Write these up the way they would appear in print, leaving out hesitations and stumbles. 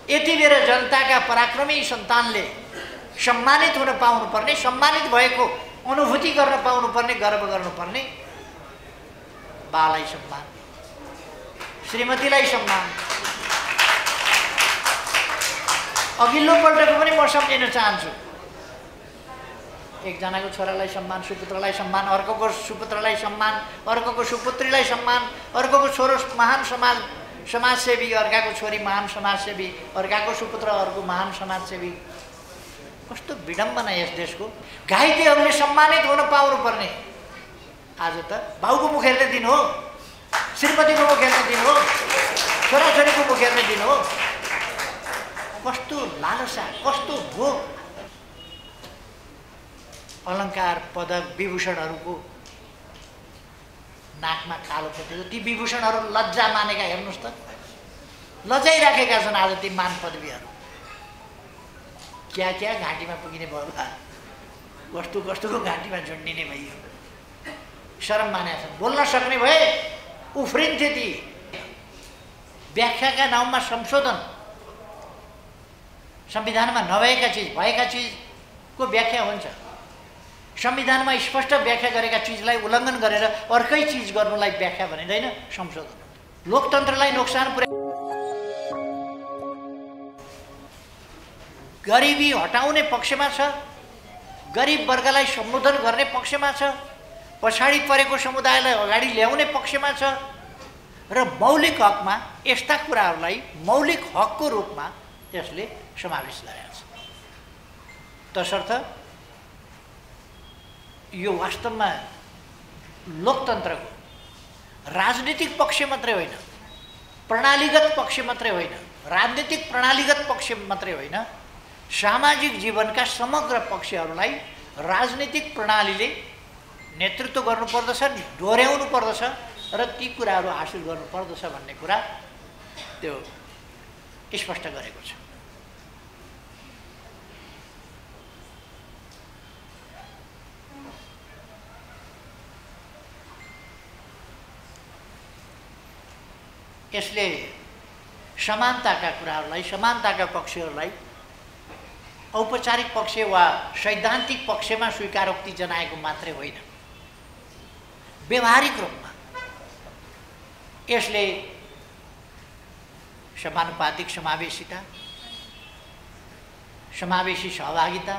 यति बेर जनताका पराक्रमी सन्तानले सम्मानित हुन पाउनुपर्ने, सम्मानित भएको अनुभूति गर्न पाउनुपर्ने, गर्व गर्नुपर्ने, बालाई सम्मान, श्रीमतीलाई सम्मान। अघिल्लो पल्टको पनि म सम्झिन चाहन्छु। एकजनाको छोरालाई सम्मान, सुपुत्रलाई सम्मान, अर्कोको सुपुत्रलाई सम्मान, अर्कोको सुपुत्रीलाई सम्मान, अर्कोको छोरो महान समाजसेवी, अर्काको छोरी महान समाजसेवी, अर्काको सुपुत्र अर्को महान समाजसेवी। कस्तो विडम्बना यस देशको। घाइतेहरूले सम्मानित हुन पाउनुपर्ने आज त बाउको मुख हेर्ने दिन हो, श्रीमतीको मुख हेर्ने दिन हो, छोराछोरीको मुख हेर्ने दिन हो। कस्तो लालसा, कस्तो भोग। अलङ्कार पदक विभूषणहरूको नाकमा कालो पटेको ती विभूषणहरू लज्जा मानेका, हेर्नुहोस् त लजाइराखेका छन् आज ती मान पदवीहरू। क्या क्या घाँटीमा पुगिने भयो होला, कस्तो कस्तोको घाँटीमा झुन्डिने भइयो। शरम मानेका छन्। बोल्न सक्ने भए उफ्रिन्थे ती। व्याख्याका नाउँमा संशोधन, संविधानमा नभएका चिज भएका चिजको व्याख्या हुन्छ। संविधानमा स्पष्ट व्याख्या गरेका चिजलाई उल्लङ्घन गरेर अर्कै चिज गर्नुलाई व्याख्या भनिँदैन, संशोधन। लोकतन्त्रलाई नोक्सान पुर्याइ, गरिबी हटाउने पक्षमा छ, गरिब वर्गलाई सम्बोधन गर्ने पक्षमा छ, पछाडि परेको समुदायलाई अगाडि ल्याउने पक्षमा छ र मौलिक हकमा यस्ता कुराहरूलाई मौलिक हकको रूपमा यसले समावेश गरेको छ। तसर्थ यो वास्तवमा लोकतन्त्रको राजनीतिक पक्ष मात्रै होइन, प्रणालीगत पक्ष मात्रै होइन, राजनीतिक प्रणालीगत पक्ष मात्रै होइन, सामाजिक जीवनका समग्र पक्षहरूलाई राजनीतिक प्रणालीले नेतृत्व गर्नुपर्दछ, डोर्याउनु पर्दछ र ती कुराहरू हासिल गर्नुपर्दछ भन्ने कुरा त्यो स्पष्ट गरेको छ। यसले समानताका कुराहरूलाई, समानताका पक्षहरूलाई औपचारिक पक्ष वा सैद्धान्तिक पक्षमा स्वीकारोक्ति जनाएको मात्रै होइन, व्यवहारिक रूपमा यसले समानुपातिक समावेशिता, समावेशी सहभागिता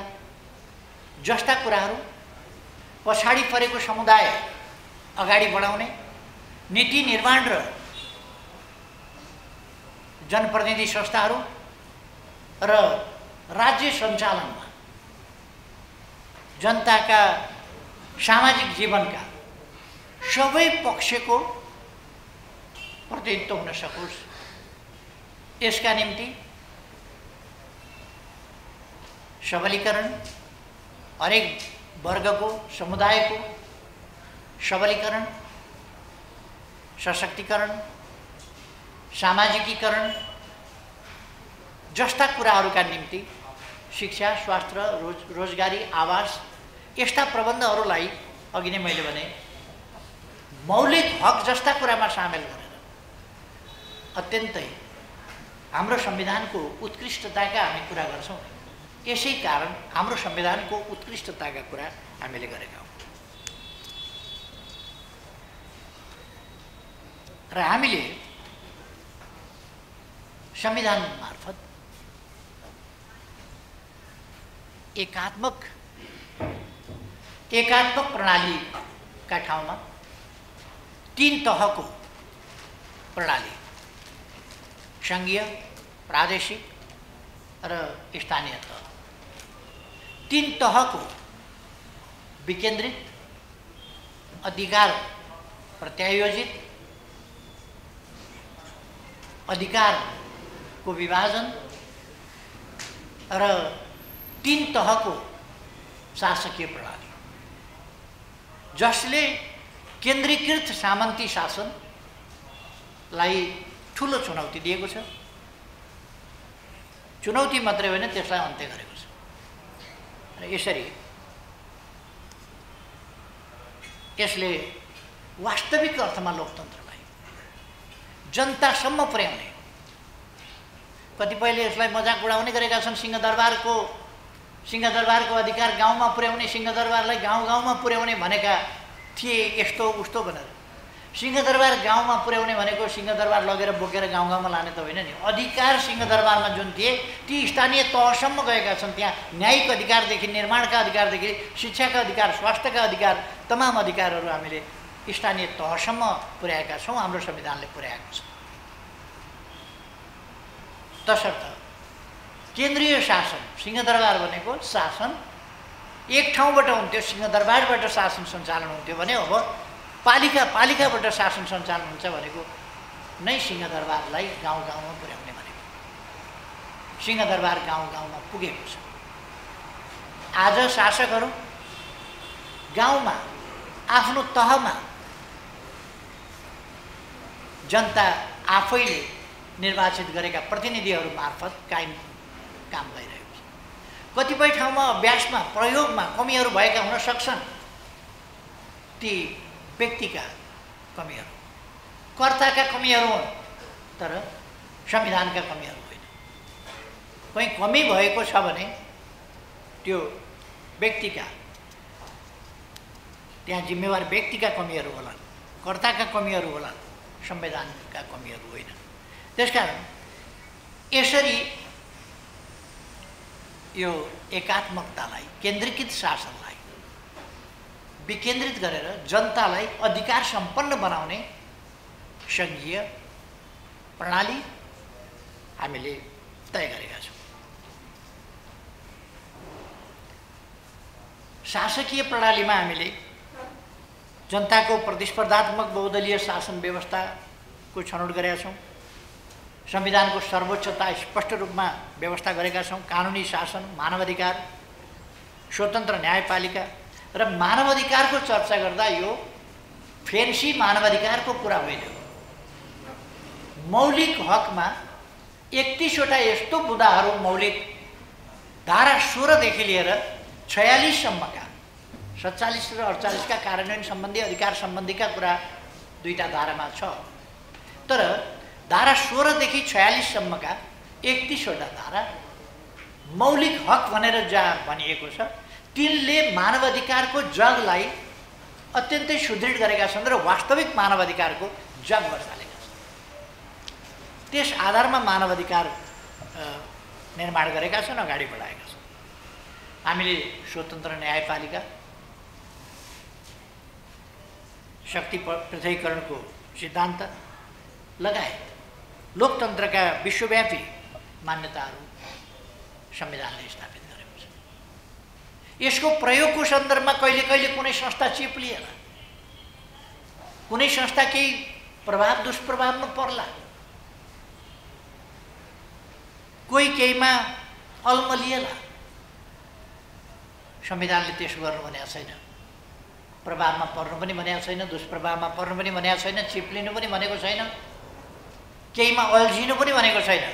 जस्ता कुराहरू, पछाडि परेको समुदाय अगाडि बढाउने, नीति निर्माण र जनप्रतिनिधि संस्थाहरू र राज्य सञ्चालनमा जनताका सामाजिक जीवनका सबै पक्षको प्रतिनिधित्व हुन सकोस्, यसका निम्ति सबलीकरण, हरेक वर्गको समुदायको सबलीकरण, सशक्तिकरण, सामाजिकीकरण जस्ता कुराहरूका निम्ति शिक्षा, स्वास्थ्य, रोजगारी, आवास यस्ता प्रबन्धहरूलाई अघि नै मैले भने मौलिक हक जस्ता कुरामा सामेल गरेर अत्यन्तै हाम्रो संविधानको उत्कृष्टताका हामी कुरा गर्छौँ। यसै कारण हाम्रो संविधानको उत्कृष्टताका कुरा हामीले गरेका हौँ र हामीले संविधान मार्फत एकात्मक प्रणालीका ठाउँमा तीन तहको प्रणाली, संघीय, प्रादेशिक र स्थानीय तह, तीन तहको विकेन्द्रित, अधिकार प्रत्यायोजित, अधिकारको विभाजन र तीन तहको शासकीय प्रणाली जसले केन्द्रीकृत सामन्ती शासनलाई ठुलो चुनौती दिएको छ। चुनौती मात्रै होइन, त्यसलाई अन्त्य गरेको छ। र यसरी यसले वास्तविक अर्थमा लोकतन्त्रलाई जनतासम्म पुर्याउने, कतिपयले यसलाई मजाक उडाउने गरेका छन्। सिंहदरबारको अधिकार गाउँमा पुर्याउने, सिंहदरबारलाई गाउँ-गाउँमा पुर्याउने भनेका थिए यस्तो उस्तो भनेर। सिंहदरबार गाउँमा पुर्याउने भनेको सिंहदरबार लगेर बोकेर गाउँ-गाउँमा लाने त होइन नि। अधिकार सिंहदरबारमा जुन थिए ती स्थानीय तहसम्म गएका छन्। त्यहाँ न्यायिक अधिकारदेखि, निर्माणका अधिकारदेखि, शिक्षाका अधिकार, स्वास्थ्यका अधिकार, तमाम अधिकारहरू हामीले स्थानीय तहसम्म पुर्याएका छौँ। हाम्रो संविधानले पुर्याएको छ। तसर्थ केन्द्रीय शासन, सिंहदरबार भनेको शासन एक ठाउँबाट हुन्थ्यो, सिंहदरबारबाट शासन सञ्चालन हुन्थ्यो भने अब पालिकाबाट शासन सञ्चालन हुन्छ भनेको नै सिंहदरबारलाई गाउँ-गाउँमा पुर्याउने भनेको। सिंहदरबार गाउँ-गाउँमा पुगेको छ। आज शासकहरू गाउँमा आफ्नो तहमा जनता आफैले निर्वाचित गरेका प्रतिनिधिहरू मार्फत काम भइरहेको छ। कतिपय ठाउँमा अभ्यासमा, प्रयोगमा कमीहरू भएका हुन सक्छन्। ती व्यक्तिका कमीहरू, कर्ताका कमीहरू हुन्, तर संविधानका कमीहरू होइन। कहीँ कमी भएको छ भने त्यो व्यक्तिका, त्यहाँ जिम्मेवार व्यक्तिका कमीहरू होलान्, कर्ताका कमीहरू होलान्, संविधानका कमीहरू होइन। त्यसकारण यसरी यो एकात्मकतालाई, केन्द्रीकृत शासनलाई विकेन्द्रित गरेर जनतालाई अधिकार सम्पन्न बनाउने सङ्घीय प्रणाली हामीले तय गरेका छौँ। शासकीय प्रणालीमा हामीले जनताको प्रतिस्पर्धात्मक बहुदलीय शासन व्यवस्थाको छनौट गरेका छौँ। संविधानको सर्वोच्चता स्पष्ट रूपमा व्यवस्था गरेका छौँ। कानुनी शासन, मानवाधिकार, स्वतन्त्र न्यायपालिका र मानवाधिकारको चर्चा गर्दा यो फेन्सी मानवाधिकारको कुरा होइन। मौलिक हकमा 31वटा यस्तो बुँदाहरू, मौलिक धारा 16 देखि लिएर 46 सम्मका, 47 र 48 का कार्यान्वयन सम्बन्धी, अधिकार सम्बन्धीका कुरा दुईटा धारामा छ। तर धारा 16 देखि 46 सम्मका 31वटा धारा मौलिक हक भनेर जहाँ भनिएको छ, तिनले मानवाधिकारको जगलाई अत्यन्तै सुदृढ गरेका छन् र वास्तविक मानवाधिकारको जग बसालेका छन्। त्यस आधारमा मानवाधिकार निर्माण गरेका छन्, अगाडि बढाएका छन्। हामीले स्वतन्त्र न्यायपालिका, शक्ति पृथकीकरणको सिद्धान्त लगायत लोकतन्त्रका विश्वव्यापी मान्यताहरू संविधानले स्थापित गरेको छ। यसको प्रयोगको सन्दर्भमा कहिले कहिले कुनै संस्था चिप्लिएला, कुनै संस्था केही प्रभाव दुष्प्रभावमा पर्ला, कोही केहीमा अल्मलिएला। संविधानले त्यसो गर्नु भनेको छैन। प्रभावमा पर्नु पनि भनेको छैन, दुष्प्रभावमा पर्नु पनि भनेको छैन, चिप्लिनु पनि भनेको छैन, केहीमा अल्झिनु पनि भनेको छैन।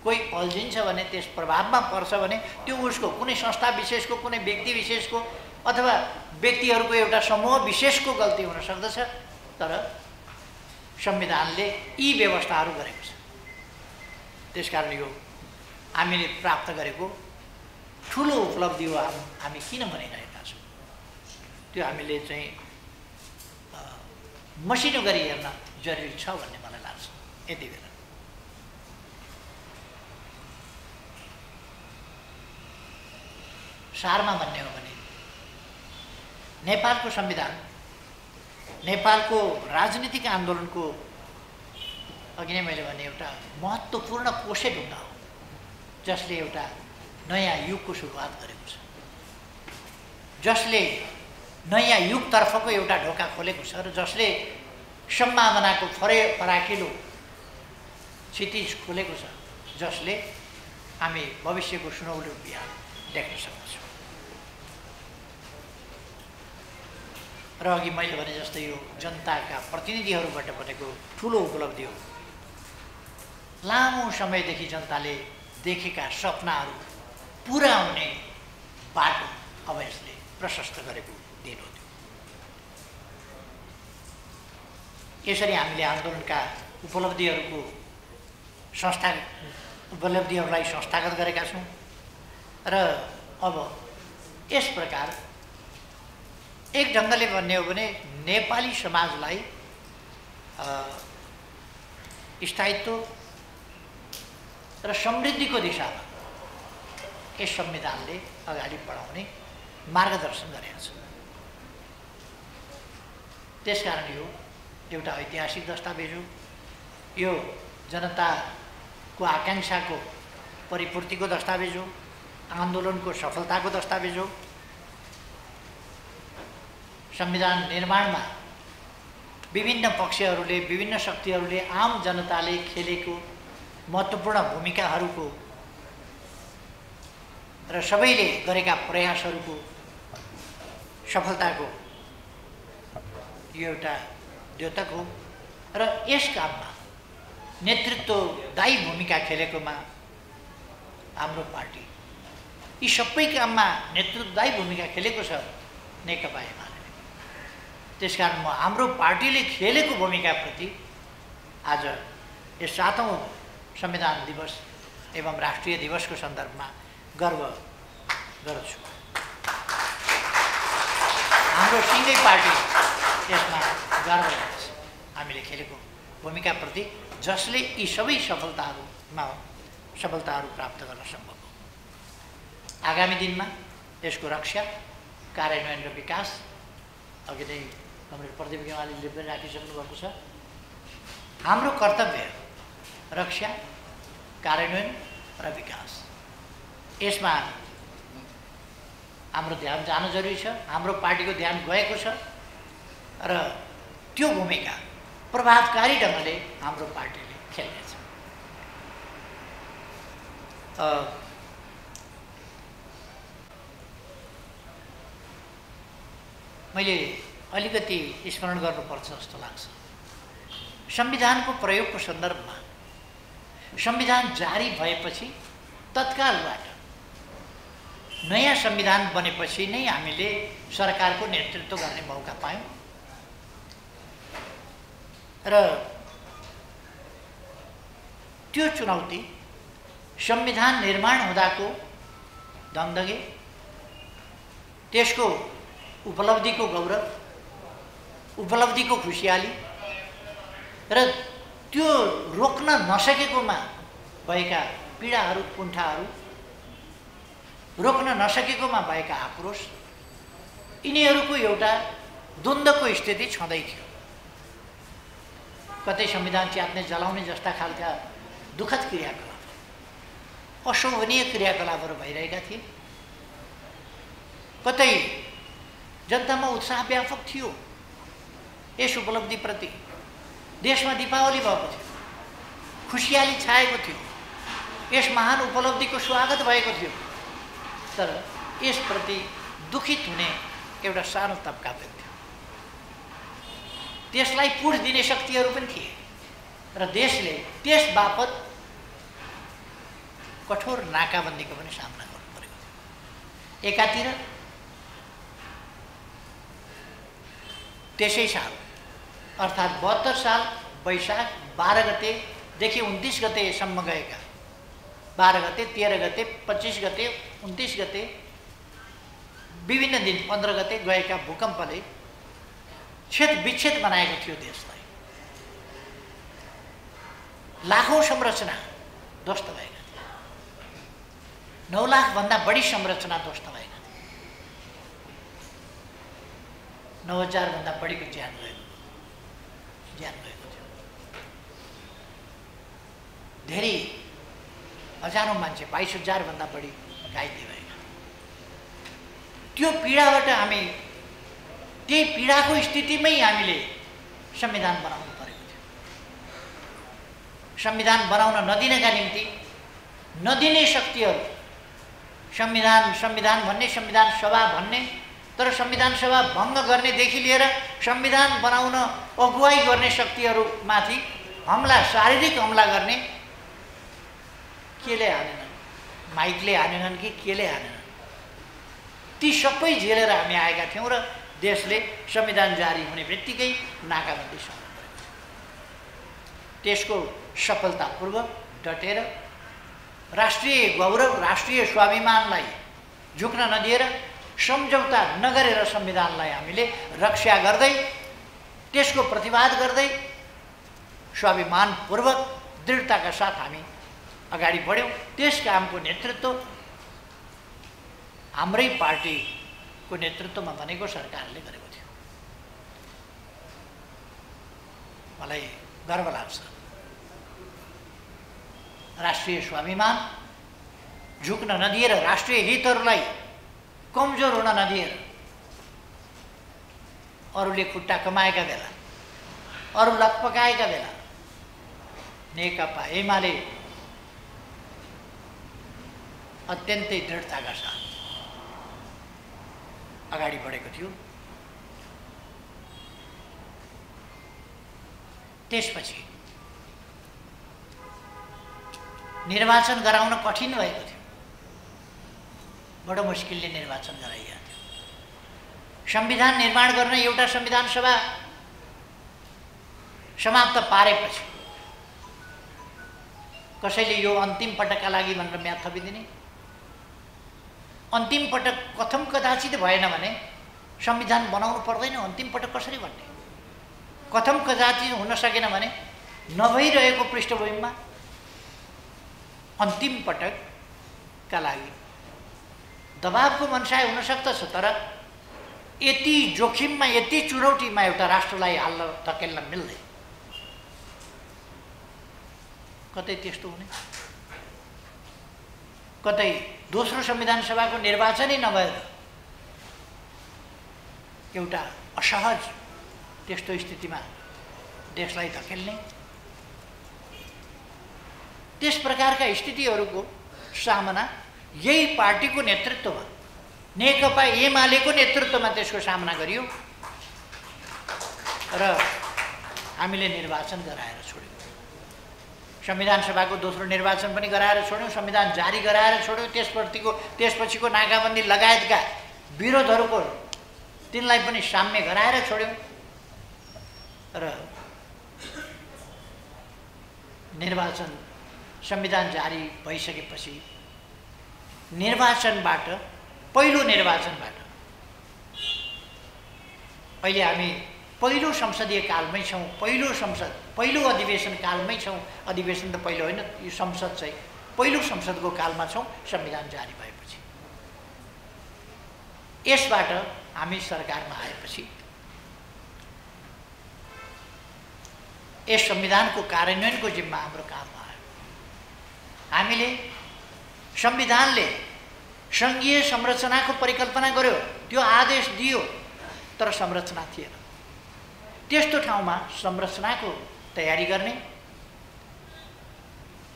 कोही अल्झिन्छ भने, त्यस प्रभावमा पर्छ भने त्यो उसको कुनै संस्था विशेषको, कुनै व्यक्ति विशेषको अथवा व्यक्तिहरूको एउटा समूह विशेषको गल्ती हुन सक्दछ। तर संविधानले यी व्यवस्थाहरू गरेको छ। त्यसकारण यो हामीले प्राप्त गरेको ठुलो उपलब्धि हो। हामी किन भनिरहेका छौँ त्यो हामीले चाहिँ मसिनो गरी हेर्न जरुरी छ भन्ने मलाई लाग्छ। यति बेला सारमा भन्ने हो भने नेपालको संविधान नेपालको राजनीतिक आन्दोलनको अघि नै मैले भने एउटा महत्त्वपूर्ण कोशे ढुङ्गा हो, जसले एउटा नयाँ युगको सुरुवात गरेको छ, जसले नयाँ युगतर्फको एउटा ढोका खोलेको छ र जसले सम्भावनाको फराकिलो क्षितिज खोलेको छ, जसले हामी भविष्यको सुनौलो बिहान देख्न सक्छौँ। र अघि मैले भने जस्तै यो जनताका प्रतिनिधिहरूबाट बनेको ठुलो उपलब्धि हो। लामो समयदेखि जनताले देखेका सपनाहरू पुरा हुने बाटो अब यसले प्रशस्त गरेको दिन हो। यसरी हामीले आन्दोलनका उपलब्धिहरूको उपलब्धिहरूलाई संस्थागत गरेका छौँ र अब यस प्रकार एक ढङ्गले भन्ने हो भने नेपाली समाजलाई स्थायित्व र समृद्धिको दिशामा यस संविधानले अगाडि बढाउने मार्गदर्शन गरेको छ। त्यसकारण यो एउटा ऐतिहासिक दस्तावेज हो। यो जनताको आकाङ्क्षाको परिपूर्तिको दस्तावेज हो, आन्दोलनको सफलताको दस्तावेज हो। संविधान निर्माणमा विभिन्न पक्षहरूले, विभिन्न शक्तिहरूले, आम जनताले खेलेको महत्त्वपूर्ण भूमिकाहरूको र सबैले गरेका प्रयासहरूको सफलताको यो एउटा द्योतक हो। र यस काममा नेतृत्वदायी भूमिका खेलेकोमा हाम्रो पार्टी, यी सबै काममा नेतृत्वदायी भूमिका खेलेको छ नेकपा एमाले। त्यसकारण म हाम्रो पार्टीले खेलेको भूमिकाप्रति आज यस 7औं संविधान दिवस एवं राष्ट्रिय दिवसको सन्दर्भमा गर्व गर्छु। हाम्रो सिङ्गै पार्टी यसमा गर्व गर्छ हामीले खेलेको भूमिकाप्रति, जसले यी सबै सफलताहरू प्राप्त गर्न सम्भव हो। आगामी दिनमा यसको रक्षा, कार्यान्वयन र विकास अघि नै कमरेड प्रदीप गेवालीले पनि राखिसक्नु भएको छ। हाम्रो कर्तव्य रक्षा, कार्यान्वयन र विकास, यसमा हाम्रो ध्यान जान जरुरी छ। हाम्रो पार्टीको ध्यान गएको छ र त्यो भूमिका प्रभावकारी ढङ्गले हाम्रो पार्टीले खेल्नेछ। मैले अलिकति स्मरण गर्नुपर्छ जस्तो लाग्छ। संविधानको प्रयोगको सन्दर्भमा संविधान जारी भएपछि तत्कालबाट नयाँ संविधान बनेपछि नै हामीले सरकारको नेतृत्व गर्ने मौका पायौँ र त्यो चुनौती संविधान निर्माण हुँदाको दगदगे, त्यसको उपलब्धिको गौरव, उपलब्धिको खुसियाली र त्यो रोक्न नसकेकोमा भएका पीडाहरू, कुण्ठाहरू, रोक्न नसकेकोमा भएका आक्रोश, यिनीहरूको एउटा द्वन्द्वको स्थिति छँदै थियो। कतै संविधान च्यात्ने, जलाउने जस्ता खालका दुःखद क्रियाकलाप, अशोभनीय क्रियाकलापहरू भइरहेका थिए। कतै जनतामा उत्साह व्यापक थियो यस उपलब्धिप्रति। देशमा दीपावली भएको थियो, खुसियाली छाएको थियो, यस महान उपलब्धिको स्वागत भएको थियो। तर यसप्रति दुखित हुने एउटा सानो तबका पनि थियो। त्यसलाई पुष दिने शक्तिहरू पनि थिए र देशले त्यस बापत कठोर नाकाबन्दीको पनि सामना गर्नु परेको थियो। एकातिर त्यसै साल अर्थात् 72 साल वैशाख 12 गतेदेखि 29 गतेसम्म गएका, 12 गते, 13 गते, 25 गते, 29 गते, विभिन्न दिन 15 गते गएका भूकम्पले छेद विच्छेद बनाएको थियो देशलाई। लाखौं संरचना ध्वस्त भएका थिए, 9 लाखभन्दा बढी संरचना ध्वस्त भएका थिए, 9,000 भन्दा बढीको ज्यान गएको थियो। धेरै हजारौं मान्छे, 22,000 भन्दा बढी घाइते भएका। त्यो पीडाबाट हामी, त्यही पीडाको स्थितिमै हामीले संविधान बनाउनु परेको थियो। संविधान बनाउन नदिनका निम्ति नदिने शक्तिहरू, संविधान भन्ने, संविधान सभा भन्ने, तर संविधान सभा भङ्ग गर्नेदेखि लिएर संविधान बनाउन अगुवाई गर्ने शक्तिहरूमाथि हमला, शारीरिक हमला गर्ने, केले हानेनन्, माइकले हानेनन् कि केले हानेनन्, ती सबै झेलेर हामी आएका थियौँ र देशले संविधान जारी हुने बित्तिकै नाकाबन्दी सुरु गरेको। त्यसको सफलतापूर्वक डटेर राष्ट्रिय गौरव राष्ट्रिय स्वाभिमानलाई झुक्न नदिएर सम्झौता नगरेर संविधानलाई हामीले रक्षा गर्दै त्यसको प्रतिवाद गर्दै स्वाभिमानपूर्वक दृढताका साथ हामी अगाडि बढ्यौँ। त्यस कामको नेतृत्व हाम्रै पार्टीको नेतृत्वमा बनेको सरकारले गरेको थियो। मलाई गर्व लाग्छ। राष्ट्रिय स्वाभिमान झुक्न नदिएर राष्ट्रिय हितहरूलाई कमजोर हुन नदिएर अरूले खुट्टा कमाएका बेला अरू लकपकाएका बेला नेकपा एमाले अत्यन्तै दृढताका साथ अगाडि बढेको थियो। त्यसपछि निर्वाचन गराउन कठिन भएको थियो। बडो मुस्किलले निर्वाचन गराइएको थियो। संविधान निर्माण गर्न एउटा संविधान सभा समाप्त पारेपछि कसैले यो अन्तिम पटकका लागि भनेर म्याद थपिदिने, अन्तिम पटक कथम कदाचित भएन भने संविधान बनाउनु पर्दैन अन्तिम पटक कसरी भन्ने, कथम कदाचित हुन सकेन भने नभइरहेको पृष्ठभूमिमा अन्तिम पटकका लागि दबावको मनसाय हुन सक्दछ। तर यति जोखिममा यति चुनौतीमा एउटा राष्ट्रलाई हाल्न धकेल्न मिल्दैन। कतै त्यस्तो हुने, कतै दोस्रो संविधान सभाको निर्वाचनै नभएर एउटा असहज त्यस्तो स्थितिमा देशलाई धकेल्ने, त्यस प्रकारका स्थितिहरूको सामना यही पार्टीको नेतृत्वमा नेकपा एमालेको नेतृत्वमा त्यसको सामना गरियो र हामीले निर्वाचन गराएर छोड्यौँ। संविधान सभाको दोस्रो निर्वाचन पनि गराएर छोड्यौँ, संविधान जारी गराएर छोड्यौँ। त्यसपछिको नाकाबन्दी लगायतका विरोधहरूको तिनलाई पनि साम्य गराएर छोड्यौँ र निर्वाचन संविधान जारी भइसकेपछि निर्वाचनबाट पहिलो निर्वाचनबाट अहिले हामी पहिलो संसदीय कालमै छौँ, पहिलो अधिवेशन कालमै छौँ। अधिवेशन त पहिलो होइन, यो संसद चाहिँ पहिलो संसदको कालमा छौँ संविधान जारी भएपछि। यसबाट हामी सरकारमा आएपछि यस संविधानको कार्यान्वयनको जिम्मा हाम्रो काममा आयो। हामीले संविधानले सङ्घीय संरचनाको परिकल्पना गर्यो, त्यो आदेश दियो, तर संरचना थिएन। त्यस्तो ठाउँमा संरचनाको तयारी गर्ने,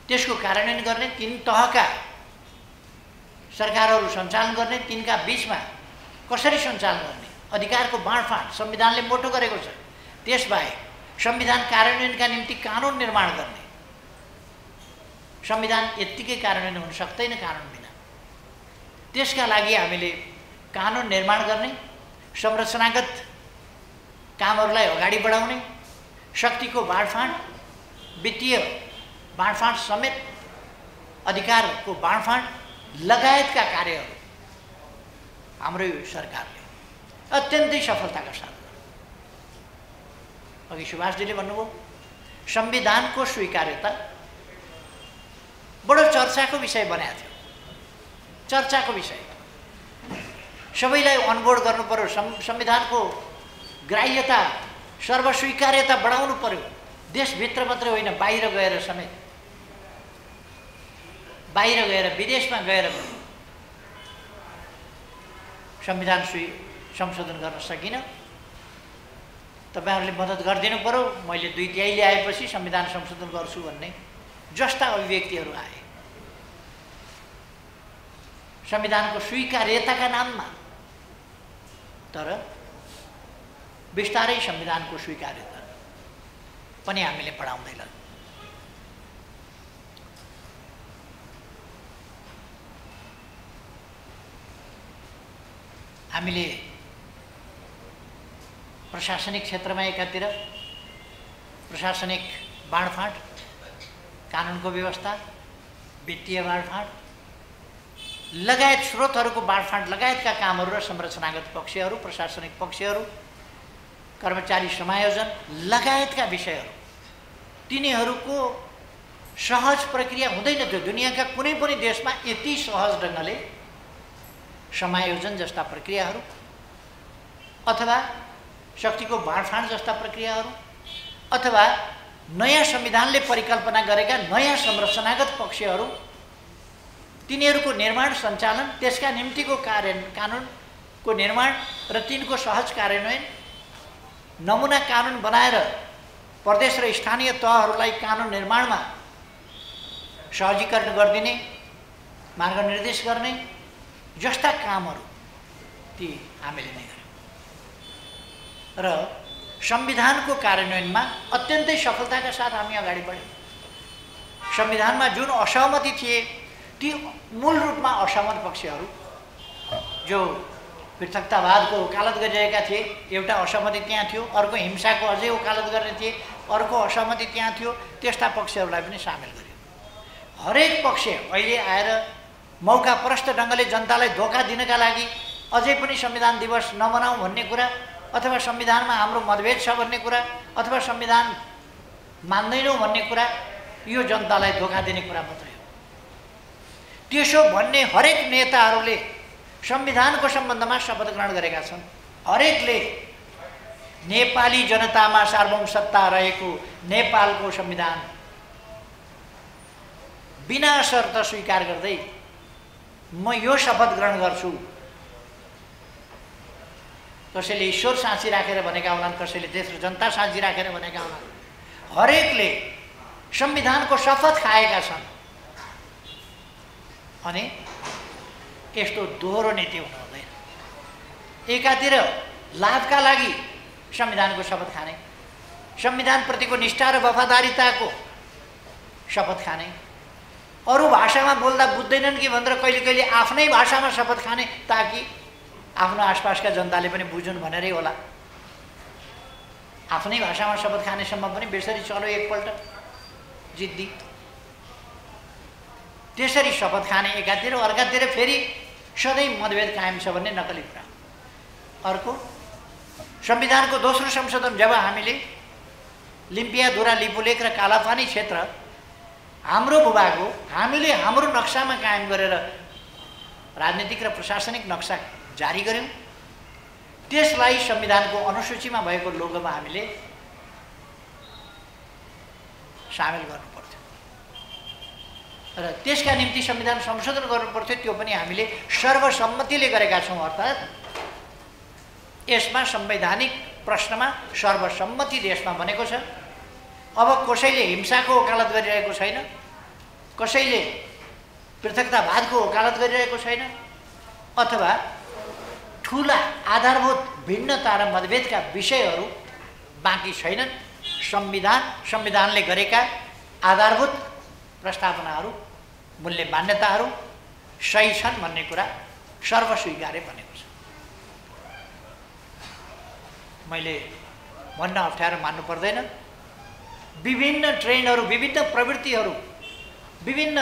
त्यसको कार्यान्वयन गर्ने, तीन तहका सरकारहरू सञ्चालन गर्ने, तिनका बीचमा कसरी सञ्चालन गर्ने, अधिकारको बाँडफाँड संविधानले मोटो गरेको छ। त्यसबाहेक संविधान कार्यान्वयनका निम्ति कानुन निर्माण गर्ने, संविधान यत्तिकै कार्यान्वयन हुन सक्दैन कानुन बिना। त्यसका लागि हामीले कानुन निर्माण गर्ने, संरचनागत कामहरूलाई अगाडि बढाउने, शक्तिको बाँडफाँड, वित्तीय बाँडफाँड समेत अधिकारको बाँडफाँड लगायतका कार्यहरू हाम्रो सरकारले अत्यन्तै सफलताका साथ गर्यो। अघि सुभाषजीले भन्नुभयो संविधानको स्वीकार्यता बडो चर्चाको विषय बनाएको थियो। चर्चाको विषय, सबैलाई अनबोर्ड गर्नु पर्यो, संविधानको ग्राह्यता सर्वस्वीकार्यता बढाउनु पर्यो। देशभित्र मात्रै होइन, बाहिर गएर समेत, बाहिर गएर विदेशमा गएर संविधान संशोधन गर्न सकिन। तपाईहरुले मद्दत गरिदिनु पर्यो, मैले 2/3 ल्याएपछि संविधान संशोधन गर्छु भन्ने जस्ता अभिव्यक्तिहरू आए संविधानको स्वीकार्यताका नाममा। तर बिस्तारै संविधानको स्वीकार्यता पनि हामीले बढाउँदै लग्यौं। हामीले प्रशासनिक क्षेत्रमा एकातिर प्रशासनिक बाँडफाँड, कानुनको व्यवस्था, वित्तीय बाँडफाँड लगायत स्रोतहरूको बाँडफाँड लगायतका कामहरू र संरचनागत पक्षहरू, प्रशासनिक पक्षहरू, कर्मचारी समायोजन लगायतका विषयहरू तिनीहरूको सहज प्रक्रिया हुँदैन थियो। दुनियाँका कुनै पनि देशमा यति सहज ढङ्गले समायोजन जस्ता प्रक्रियाहरू अथवा शक्तिको बाँडफाँड जस्ता प्रक्रियाहरू अथवा नयाँ संविधानले परिकल्पना गरेका नयाँ संरचनागत पक्षहरू तिनीहरूको निर्माण सञ्चालन, त्यसका निम्तिको कानुनको निर्माण र तिनको सहज कार्यान्वयन, नमुना कानुन बनाएर प्रदेश र स्थानीय तहहरूलाई कानुन निर्माणमा सहजीकरण गरिदिने, मार्गनिर्देश गर्ने जस्ता कामहरू ती हामीले नै गर्यौँ र संविधानको कार्यान्वयनमा अत्यन्तै सफलताका साथ हामी अगाडि बढ्यौँ। संविधानमा जुन असहमति थिए ती मूल रूपमा असहमत पक्षहरू जो पृथकतावादको वकालत गरिरहेका थिए, एउटा असहमति त्यहाँ थियो, अर्को हिंसाको अझै वकालत गर्ने थिए, अर्को असहमति त्यहाँ थियो, त्यस्ता पक्षहरूलाई पनि सामेल गर्यो। हरेक पक्ष अहिले आएर मौकाप्रस्त ढङ्गले जनतालाई धोका दिनका लागि अझै पनि संविधान दिवस नमनाऊ भन्ने कुरा अथवा संविधानमा हाम्रो मतभेद छ भन्ने कुरा अथवा संविधान मान्दैनौँ भन्ने कुरा यो जनतालाई धोका दिने कुरा मात्रै हो। त्यसो भन्ने हरेक नेताहरूले संविधानको सम्बन्धमा शपथ ग्रहण गरेका छन्। हरेकले नेपाली जनतामा सार्वभौम सत्ता रहेको नेपालको संविधान बिना शर्त स्वीकार गर्दै म यो शपथ ग्रहण गर्छु। कसैले ईश्वर साँची राखेर भनेका होलान्, कसैले देश र जनता साँची राखेर भनेका होलान्। हरेकले संविधानको शपथ खाएका छन्। अनि यस्तो दोहोरो नीति हुनु हुँदैन। एकातिर लाभका लागि संविधानको शपथ खाने, संविधानप्रतिको निष्ठा र वफादारीताको शपथ खाने, अरू भाषामा बोल्दा बुझ्दैनन् कि भनेर कहिले कहिले आफ्नै भाषामा शपथ खाने ताकि आफ्नो आसपासका जनताले पनि बुझुन् भनेरै होला। आफ्नै भाषामा शपथ खानेसम्म पनि बेसरी चलो एकपल्ट जिद्दी। त्यसरी शपथ खाने एकातिर, अर्कातिर फेरि सधैँ मतभेद कायम छ भन्ने नकली कुरा। अर्को संविधानको दोस्रो संशोधन जब हामीले लिम्पियाधुरा, लिपुलेख र कालापानी क्षेत्र हाम्रो भूभाग हो, हामीले हाम्रो नक्सामा कायम गरेर राजनीतिक र प्रशासनिक नक्सा जारी गर्यौँ। त्यसलाई संविधानको अनुसूचीमा भएको लोगोमा हामीले सामेल गर्नु पर्थ्यो र त्यसका निम्ति संविधान संशोधन गर्नु पर्थ्यो। त्यो पनि हामीले सर्वसम्मतिले गरेका छौँ। अर्थात् यसमा संवैधानिक प्रश्नमा सर्वसम्मति देशमा बनेको छ। अब कसैले हिंसाको वकालत गरिरहेको छैन, कसैले पृथकतावादको वकालत गरिरहेको छैन अथवा ठुला आधारभूत भिन्नता र मतभेदका विषयहरू बाँकी छैनन्। संविधानले गरेका आधारभूत प्रस्तावनाहरू, मूल्य मान्यताहरू सही छन् भन्ने कुरा सर्वस्वीकार्य बनेको छ। मैले भन्न अप्ठ्यारो मान्नु पर्दैन। विभिन्न ट्रेन्डहरू, विभिन्न प्रवृत्तिहरू, विभिन्न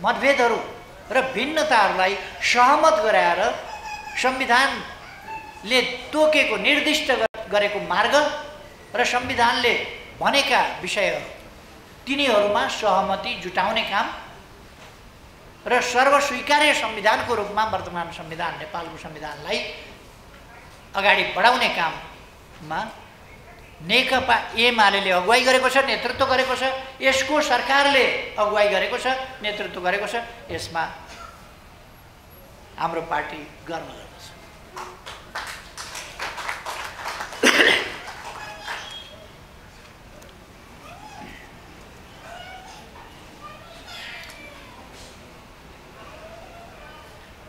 मतभेदहरू र भिन्नताहरूलाई सहमत गराएर संविधानले तोकेको निर्दिष्ट गरेको मार्ग र संविधानले भनेका विषयहरू तिनीहरूमा सहमति जुटाउने काम र सर्वस्वीकार्य संविधानको रूपमा वर्तमान संविधान, नेपालको संविधानलाई अगाडि बढाउने काममा नेकपा एमाले अगुवाई गरेको छ, नेतृत्व गरेको छ। यसको सरकारले अगुवाई गरेको छ, नेतृत्व गरेको छ। यसमा हाम्रो पार्टी गर्व गर्दछ।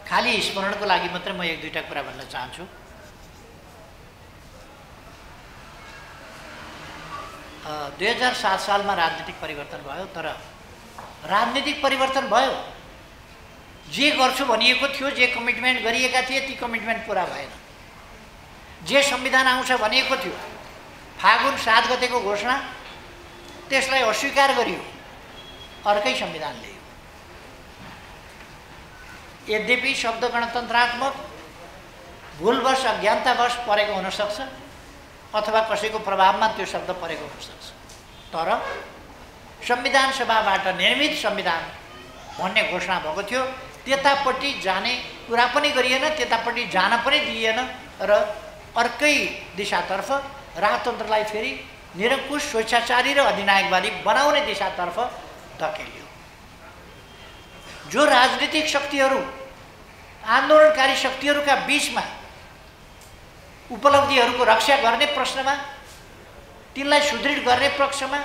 खाली स्मरणको लागि मात्रै म एक दुईटा कुरा भन्न चाहन्छु। अ 2007 सालमा राजनीतिक परिवर्तन भयो, तर राजनीतिक परिवर्तन भयो, जे गर्छु भनिएको थियो, जे कमिटमेन्ट गरिएका थिए ती कमिटमेन्ट पुरा भएन। जे संविधान आउँछ भनिएको थियो, फागुन 7 गतेको घोषणा, त्यसलाई अस्वीकार गरियो, अर्कै संविधान ल्यायो। यद्यपि शब्द गणतन्त्रात्मक भुलवश अज्ञानतावश परेको हुनसक्छ अथवा कसैको प्रभावमा त्यो शब्द परेको हुनसक्छ, तर संविधान सभाबाट निर्मित संविधान भन्ने घोषणा भएको थियो। त्यतापट्टि जाने कुरा पनि गरिएन, त्यतापट्टि जान पनि दिइएन र अर्कै दिशातर्फ राजतन्त्रलाई फेरि निरङ्कुश स्वेच्छाचारी र अधिनायकवादी बनाउने दिशातर्फ धकेलियो। जो राजनीतिक शक्तिहरू आन्दोलनकारी शक्तिहरूका बीचमा उपलब्धिहरूको रक्षा गर्ने प्रश्नमा, तिनलाई सुदृढ गर्ने पक्षमा,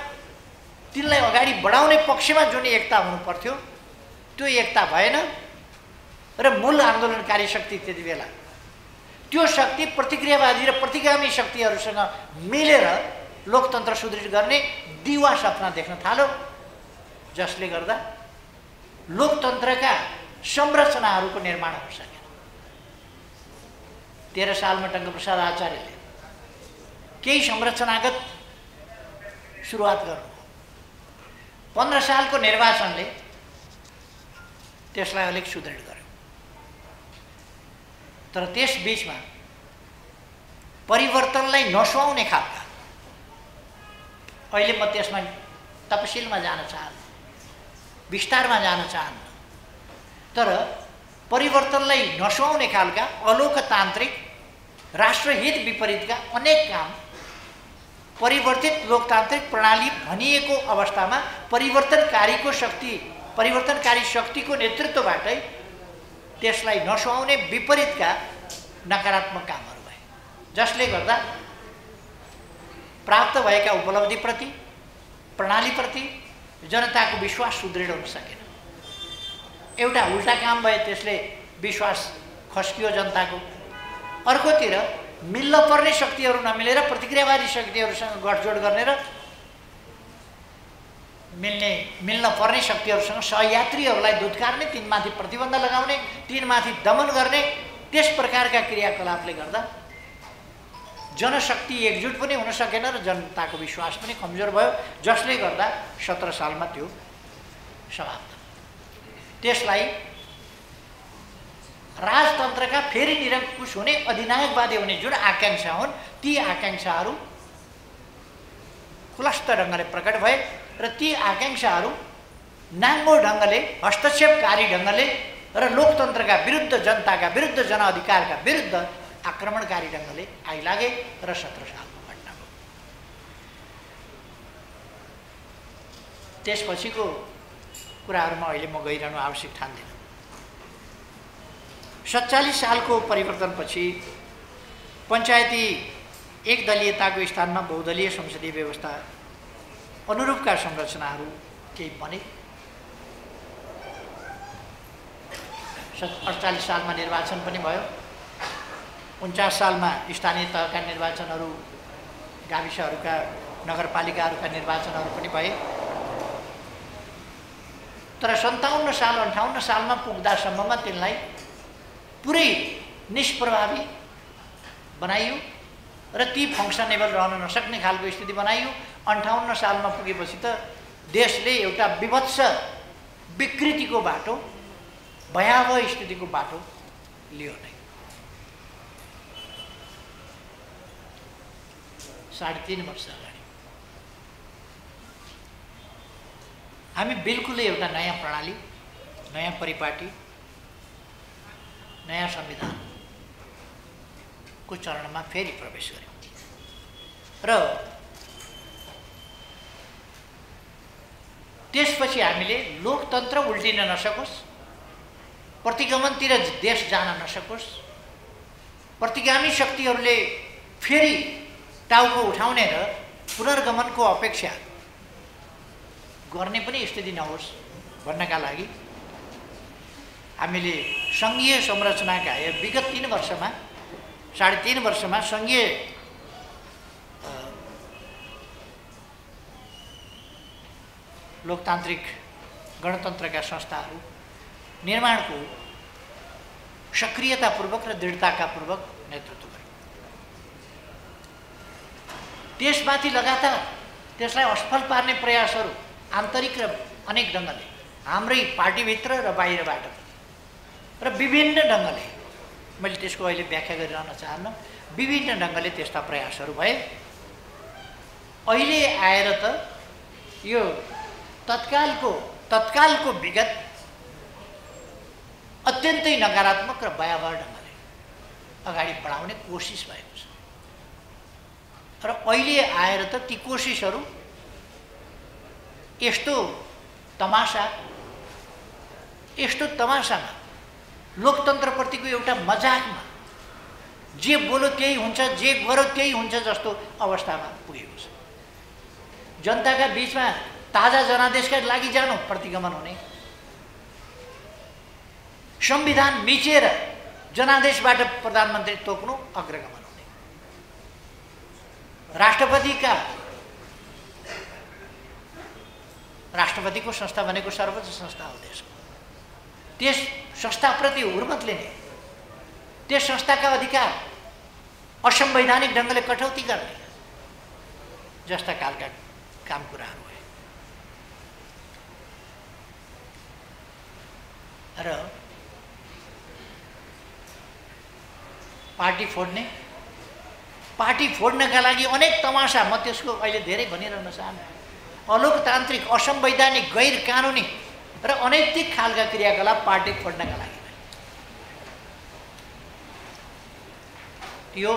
तिनलाई अगाडि बढाउने पक्षमा जुन एकता हुनुपर्थ्यो त्यो एकता भएन र मूल आन्दोलनकारी शक्ति त्यति बेला त्यो शक्ति प्रतिक्रियावादी र प्रतिगामी शक्तिहरूसँग मिलेर लोकतन्त्र सुदृढ गर्ने दिवा सपना देख्न थाल्यो, जसले गर्दा लोकतन्त्रका संरचनाहरूको निर्माण हुन सकेन। 13 सालमा टङ्कप्रसाद आचार्यले केही संरचनागत सुरुवात गर्नु, 15 सालको निर्वाचनले त्यसलाई अलिक सुदृढ गर्यो। तर त्यस बीचमा परिवर्तनलाई नसुहाउने खालका, अहिले म त्यसमा तपसिलमा जान चाहन्न, विस्तारमा जान चाहन्न, तर परिवर्तनलाई नसुहाउने खालका अलोकतान्त्रिक राष्ट्रहित विपरीतका अनेक काम परिवर्तित लोकतान्त्रिक प्रणाली भनिएको अवस्थामा परिवर्तनकारी शक्तिको नेतृत्वबाटै त्यसलाई नसुहाउने विपरीतका नकारात्मक कामहरू भए, जसले गर्दा प्राप्त भएका उपलब्धिप्रति, प्रणालीप्रति जनताको विश्वास सुदृढ हुन सकेन। एउटा उल्टा काम भए, त्यसले विश्वास खस्कियो जनताको। अर्कोतिर मिल्न पर्ने शक्तिहरू नमिलेर प्रतिक्रियावादी शक्तिहरूसँग गठजोड गर्ने र मिल्न पर्ने शक्तिहरूसँग सहयात्रीहरूलाई दुत्कार्ने, तिनमाथि प्रतिबन्ध लगाउने, तिनमाथि दमन गर्ने, त्यस प्रकारका क्रियाकलापले गर्दा जनशक्ति एकजुट पनि हुन सकेन र जनताको विश्वास पनि कमजोर भयो, जसले गर्दा 17 सालमा त्यो समाप्त। त्यसलाई राजतन्त्रका फेरि निरङ्कुश हुने, अधिनायकवादी हुने जुन आकाङ्क्षा हुन्, ती आकाङ्क्षाहरू खुलस्त ढङ्गले प्रकट भए र ती आकाङ्क्षाहरू नाङ्गो ढङ्गले, हस्तक्षेपकारी ढङ्गले र लोकतन्त्रका विरुद्ध, जनताका विरुद्ध, जनअधिकारका विरुद्ध आक्रमणकारी ढङ्गले आइलागे र 17 सालको घटना भयो। त्यसपछिको कुराहरूमा अहिले म गइरहनु आवश्यक ठान्दिनँ। 47 सालको परिवर्तनपछि पञ्चायती एकदलीयताको स्थानमा बहुदलीय संसदीय व्यवस्था अनुरूपका संरचनाहरू केही बने। 48 सालमा निर्वाचन पनि भयो। 49 सालमा स्थानीय तहका निर्वाचनहरू, गाविसहरूका, नगरपालिकाहरूका निर्वाचनहरू पनि भए। तर 57 साल 58 सालमा पुग्दासम्ममा तिनलाई पुरै निष्प्रभावी बनाइयो र ती फङ्सनेबल रहन नसक्ने खालको स्थिति बनाइयो। 58 सालमा पुगेपछि त देशले एउटा विभत्स विकृतिको बाटो, भयावह स्थितिको बाटो लियो नै। 3.5 वर्ष अगाडि हामी बिल्कुलै एउटा नयाँ प्रणाली, नयाँ परिपाटी, नयाँ संविधानको चरणमा फेरि प्रवेश गर्यौँ र त्यसपछि हामीले लोकतन्त्र उल्टिन नसकोस्, प्रतिगमनतिर देश जान नसकोस्, प्रतिगामी शक्तिहरूले फेरि टाउको उठाउने र पुनर्गमनको अपेक्षा गर्ने पनि स्थिति नहोस् भन्नका लागि हामीले सङ्घीय संरचनाका विगत 3 वर्षमा, 3.5 वर्षमा सङ्घीय लोकतान्त्रिक गणतन्त्रका संस्थाहरू निर्माणको सक्रियतापूर्वक र दृढताकापूर्वक नेतृत्व गर्यो। त्यसमाथि लगातार त्यसलाई असफल पार्ने प्रयासहरू आन्तरिक र अनेक ढङ्गले हाम्रै पार्टीभित्र र बाहिरबाट र विभिन्न ढङ्गले, मैले त्यसको अहिले व्याख्या गरिरहन चाहन्न, विभिन्न ढङ्गले त्यस्ता प्रयासहरू भए। अहिले आएर त यो तत्कालको विगत अत्यन्तै नकारात्मक र भयावह ढङ्गले अगाडि बढाउने कोसिस भएको छ। र अहिले आएर त ती कोसिसहरू यस्तो तमासामा लोकतन्त्रप्रतिको एउटा मजाकमा जे बोल्यो त्यही हुन्छ, जे गर्यो त्यही हुन्छ जस्तो अवस्थामा पुगेको छ। जनताका बीचमा ताजा जनादेशका लागि जानु प्रतिगमन हुने, संविधान मिचेर जनादेशबाट प्रधानमन्त्री तोक्नु अग्रगमन हुने, राष्ट्रपतिको संस्था भनेको सर्वोच्च संस्था हो देशको, त्यस संस्थाप्रति हुर्मत लिने, त्यस संस्थाका अधिकार असंवैधानिक ढङ्गले कटौती गर्ने जस्ता खालका काम कुराहरू भए। र पार्टी फोड्नका लागि अनेक तमासा, म त्यसको अहिले धेरै भनिरहन चाहन्छु, अलोकतान्त्रिक, असंवैधानिक, गैर कानुनी र अनैतिक खालका क्रियाकलाप पार्टी फोड्नका लागि यो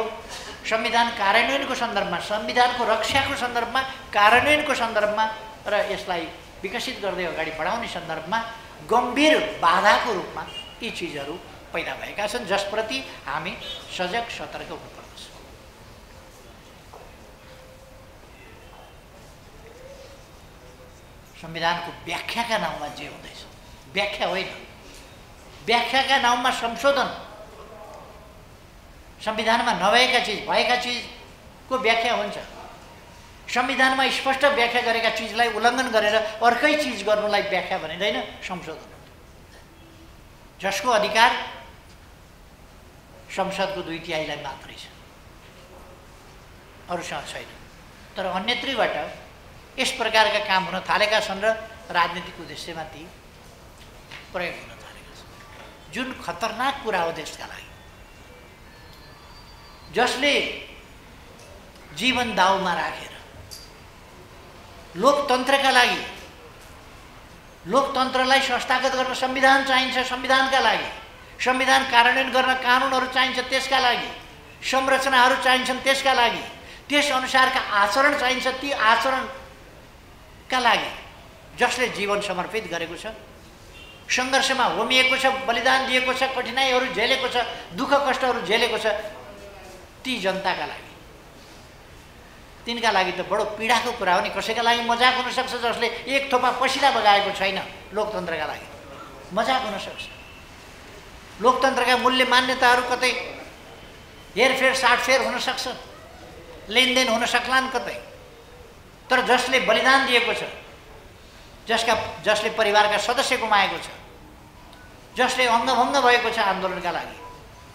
संविधान कार्यान्वयनको सन्दर्भमा, संविधानको रक्षाको सन्दर्भमा, कार्यान्वयनको सन्दर्भमा र यसलाई विकसित गर्दै अगाडि बढाउने सन्दर्भमा गम्भीर बाधाको रूपमा यी चिजहरू पैदा भएका छन्, जसप्रति हामी सजग सतर्क हुनुपर्दछ। संविधानको व्याख्याका नाउँमा जे हुँदैछ, व्याख्या होइन, व्याख्याका नाउँमा संशोधन, संविधानमा नभएका चिज भएका चिजको व्याख्या हुन्छ। संविधानमा स्पष्ट व्याख्या गरेका चिजलाई उल्लङ्घन गरेर अर्कै चिज गर्नुलाई व्याख्या भनिँदैन, संशोधन। जसको अधिकार संसदको 2/3 मात्रै छ, अरूसँग छैन। तर अन्यत्रबाट यस प्रकारका काम हुन थालेका छन् र राजनीतिक उद्देश्यमा ती प्रयोग हुन थालेका छन्, जुन खतरनाक कुरा हो देशका लागि, जसले जीवन दाउमा राखेर लोकतन्त्रका लागि, लोकतन्त्रलाई संस्थागत गर्न संविधान चाहिन्छ, संविधानका लागि संविधान कार्यान्वयन गर्न कानुनहरू चाहिन्छ, त्यसका लागि संरचनाहरू चाहिन्छन्, त्यसका लागि त्यस अनुसारका आचरण चाहिन्छ, ती आचरणका लागि जसले जीवन समर्पित गरेको छ, सङ्घर्षमा होमिएको छ, बलिदान दिएको छ, कठिनाइहरू झेलेको छ, दुःख कष्टहरू झेलेको छ, ती जनताका लागि, तिनका लागि त बडो पीडाको कुरा हो नि। कसैका लागि मजाक हुनसक्छ जसले एक थोपा पसिना बगाएको छैन, लोकतन्त्रका लागि मजाक हुनसक्छ। लोकतन्त्रका मूल्य मान्यताहरू कतै हेरफेर साटफेर हुन सक्छ, लेनदेन हुन सक्लान् कतै, तर जसले बलिदान दिएको छ, जसले परिवारका सदस्य गुमाएको छ, जसले अङ्गभङ्ग भएको छ आन्दोलनका लागि,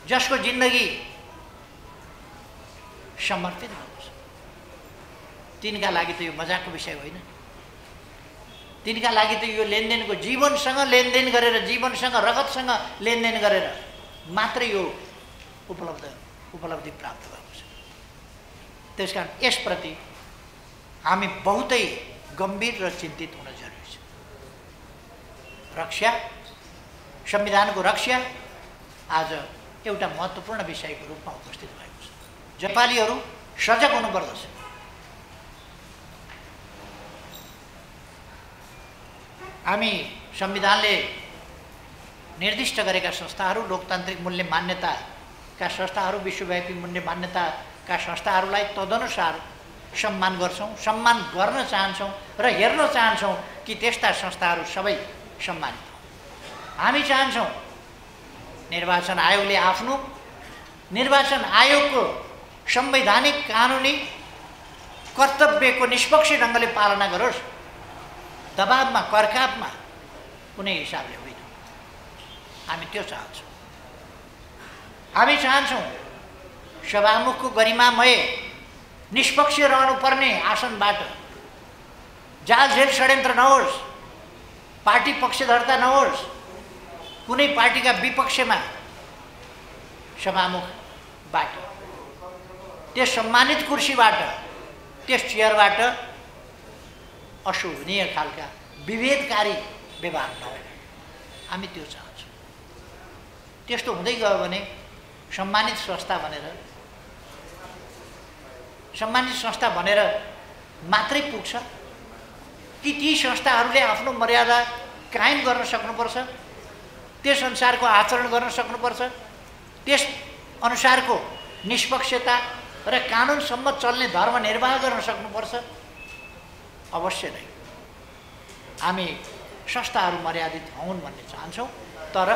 जसको जिन्दगी समर्पित भएको छ, तिनका लागि त यो मजाकको विषय होइन। तिनका लागि त यो लेनदेनको, जीवनसँग लेनदेन गरेर, जीवनसँग रगतसँग लेनदेन गरेर मात्रै यो उपलब्धि प्राप्त भएको छ। त्यसकारण यसप्रति हामी बहुतै गम्भीर र चिन्तित हुन जरुरी छ। रक्षा, संविधानको रक्षा आज एउटा महत्त्वपूर्ण विषयको रूपमा उपस्थित भएको छ। नेपालीहरू सजग हुनुपर्दछ। हामी संविधानले निर्दिष्ट गरेका संस्थाहरू, लोकतान्त्रिक मूल्य मान्यताका संस्थाहरू, विश्वव्यापी मूल्य मान्यताका संस्थाहरूलाई तदनुसार सम्मान गर्छौँ, सम्मान गर्न चाहन्छौँ र हेर्न चाहन्छौँ कि त्यस्ता संस्थाहरू सबै सम्मानित हों। हामी चाहन्छौँ निर्वाचन आयोगले आफ्नो निर्वाचन आयोगको संवैधानिक कानुनी कर्तव्यको निष्पक्ष ढङ्गले पालना गरोस्, दबावमा, पर्खापमा कुनै हिसाबले होइन। हामी त्यो चाहन्छौँ। हामी चाहन्छौँ सभामुखको गरिमामय निष्पक्ष रहनुपर्ने आसनबाट जालझेल षड्यन्त्र नहोस्, पार्टी पक्षधरता नहोस्, कुनै पार्टीका विपक्षमा सभामुखबाट त्यस सम्मानित कुर्सीबाट त्यस चेयरबाट अशोभनीय खालका विभेदकारी व्यवहार नहोस्, हामी त्यो चाहन्छौँ। त्यस्तो हुँदै गयो भने सम्मानित संस्था भनेर मात्रै पुग्छ कि ती संस्थाहरूले आफ्नो मर्यादा कायम गर्न सक्नुपर्छ, त्यस अनुसारको आचरण गर्न सक्नुपर्छ, त्यस अनुसारको निष्पक्षता र कानुनसम्म चल्ने धर्म निर्वाह गर्न सक्नुपर्छ? अवश्य नै हामी संस्थाहरू मर्यादित हुन् भन्ने चाहन्छौँ, तर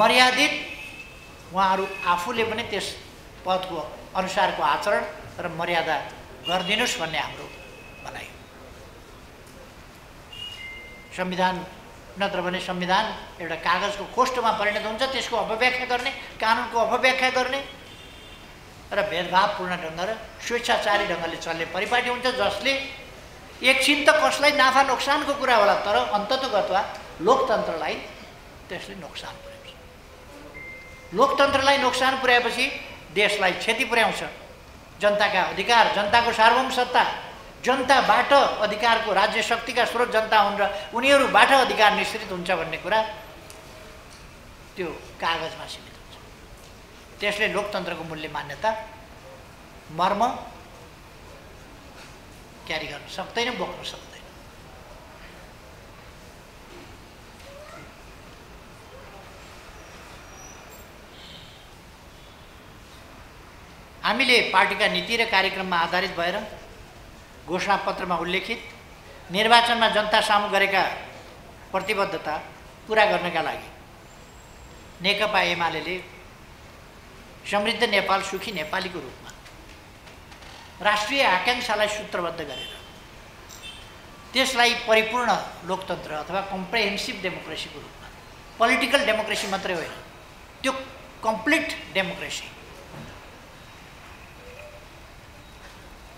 मर्यादित उहाँहरू आफूले पनि त्यस पदको अनुसारको आचरण र मर्यादा गरिदिनुस् भन्ने हाम्रो भनाइ। संविधान नत्र भने संविधान एउटा कागजको कोष्ठमा परिणत हुन्छ, त्यसको अपव्याख्या गर्ने, कानुनको अपव्याख्या गर्ने र भेदभावपूर्ण ढङ्ग र स्वेच्छाचारी ढङ्गले चल्ने परिपाटी हुन्छ, जसले एकछिन त कसलाई नाफा नोक्सानको कुरा होला, तर अन्ततोगतवा लोकतन्त्रलाई त्यसले नोक्सान पुर्याउँछ। लोकतन्त्रलाई नोक्सान पुर्याएपछि देशलाई क्षति पुर्याउँछ। जनताका अधिकार, जनताको सार्वभौम सत्ता, जनताबाट अधिकारको राज्य शक्तिका स्रोत जनता हुन् र उनीहरूबाट अधिकार निश्चित हुन्छ भन्ने कुरा त्यो कागजमा सीमित हुन्छ। त्यसले लोकतन्त्रको मूल्य मान्यता मर्म क्यारी गर्न सक्दैन, बोक्न सक्दैन। हामीले पार्टीका नीति र कार्यक्रममा आधारित भएर घोषणापत्रमा उल्लेखित निर्वाचनमा जनता सामु गरेका प्रतिबद्धता पुरा गर्नका लागि नेकपा एमाले समृद्ध नेपाल सुखी नेपालीको रूपमा राष्ट्रिय आकांक्षालाई सूत्रबद्ध गरेर त्यसलाई परिपूर्ण लोकतन्त्र अथवा कम्प्रेहेन्सिभ डेमोक्रेसीको रूपमा, पोलिटिकल डेमोक्रेसी मात्रै होइन, त्यो कम्प्लिट डेमोक्रेसी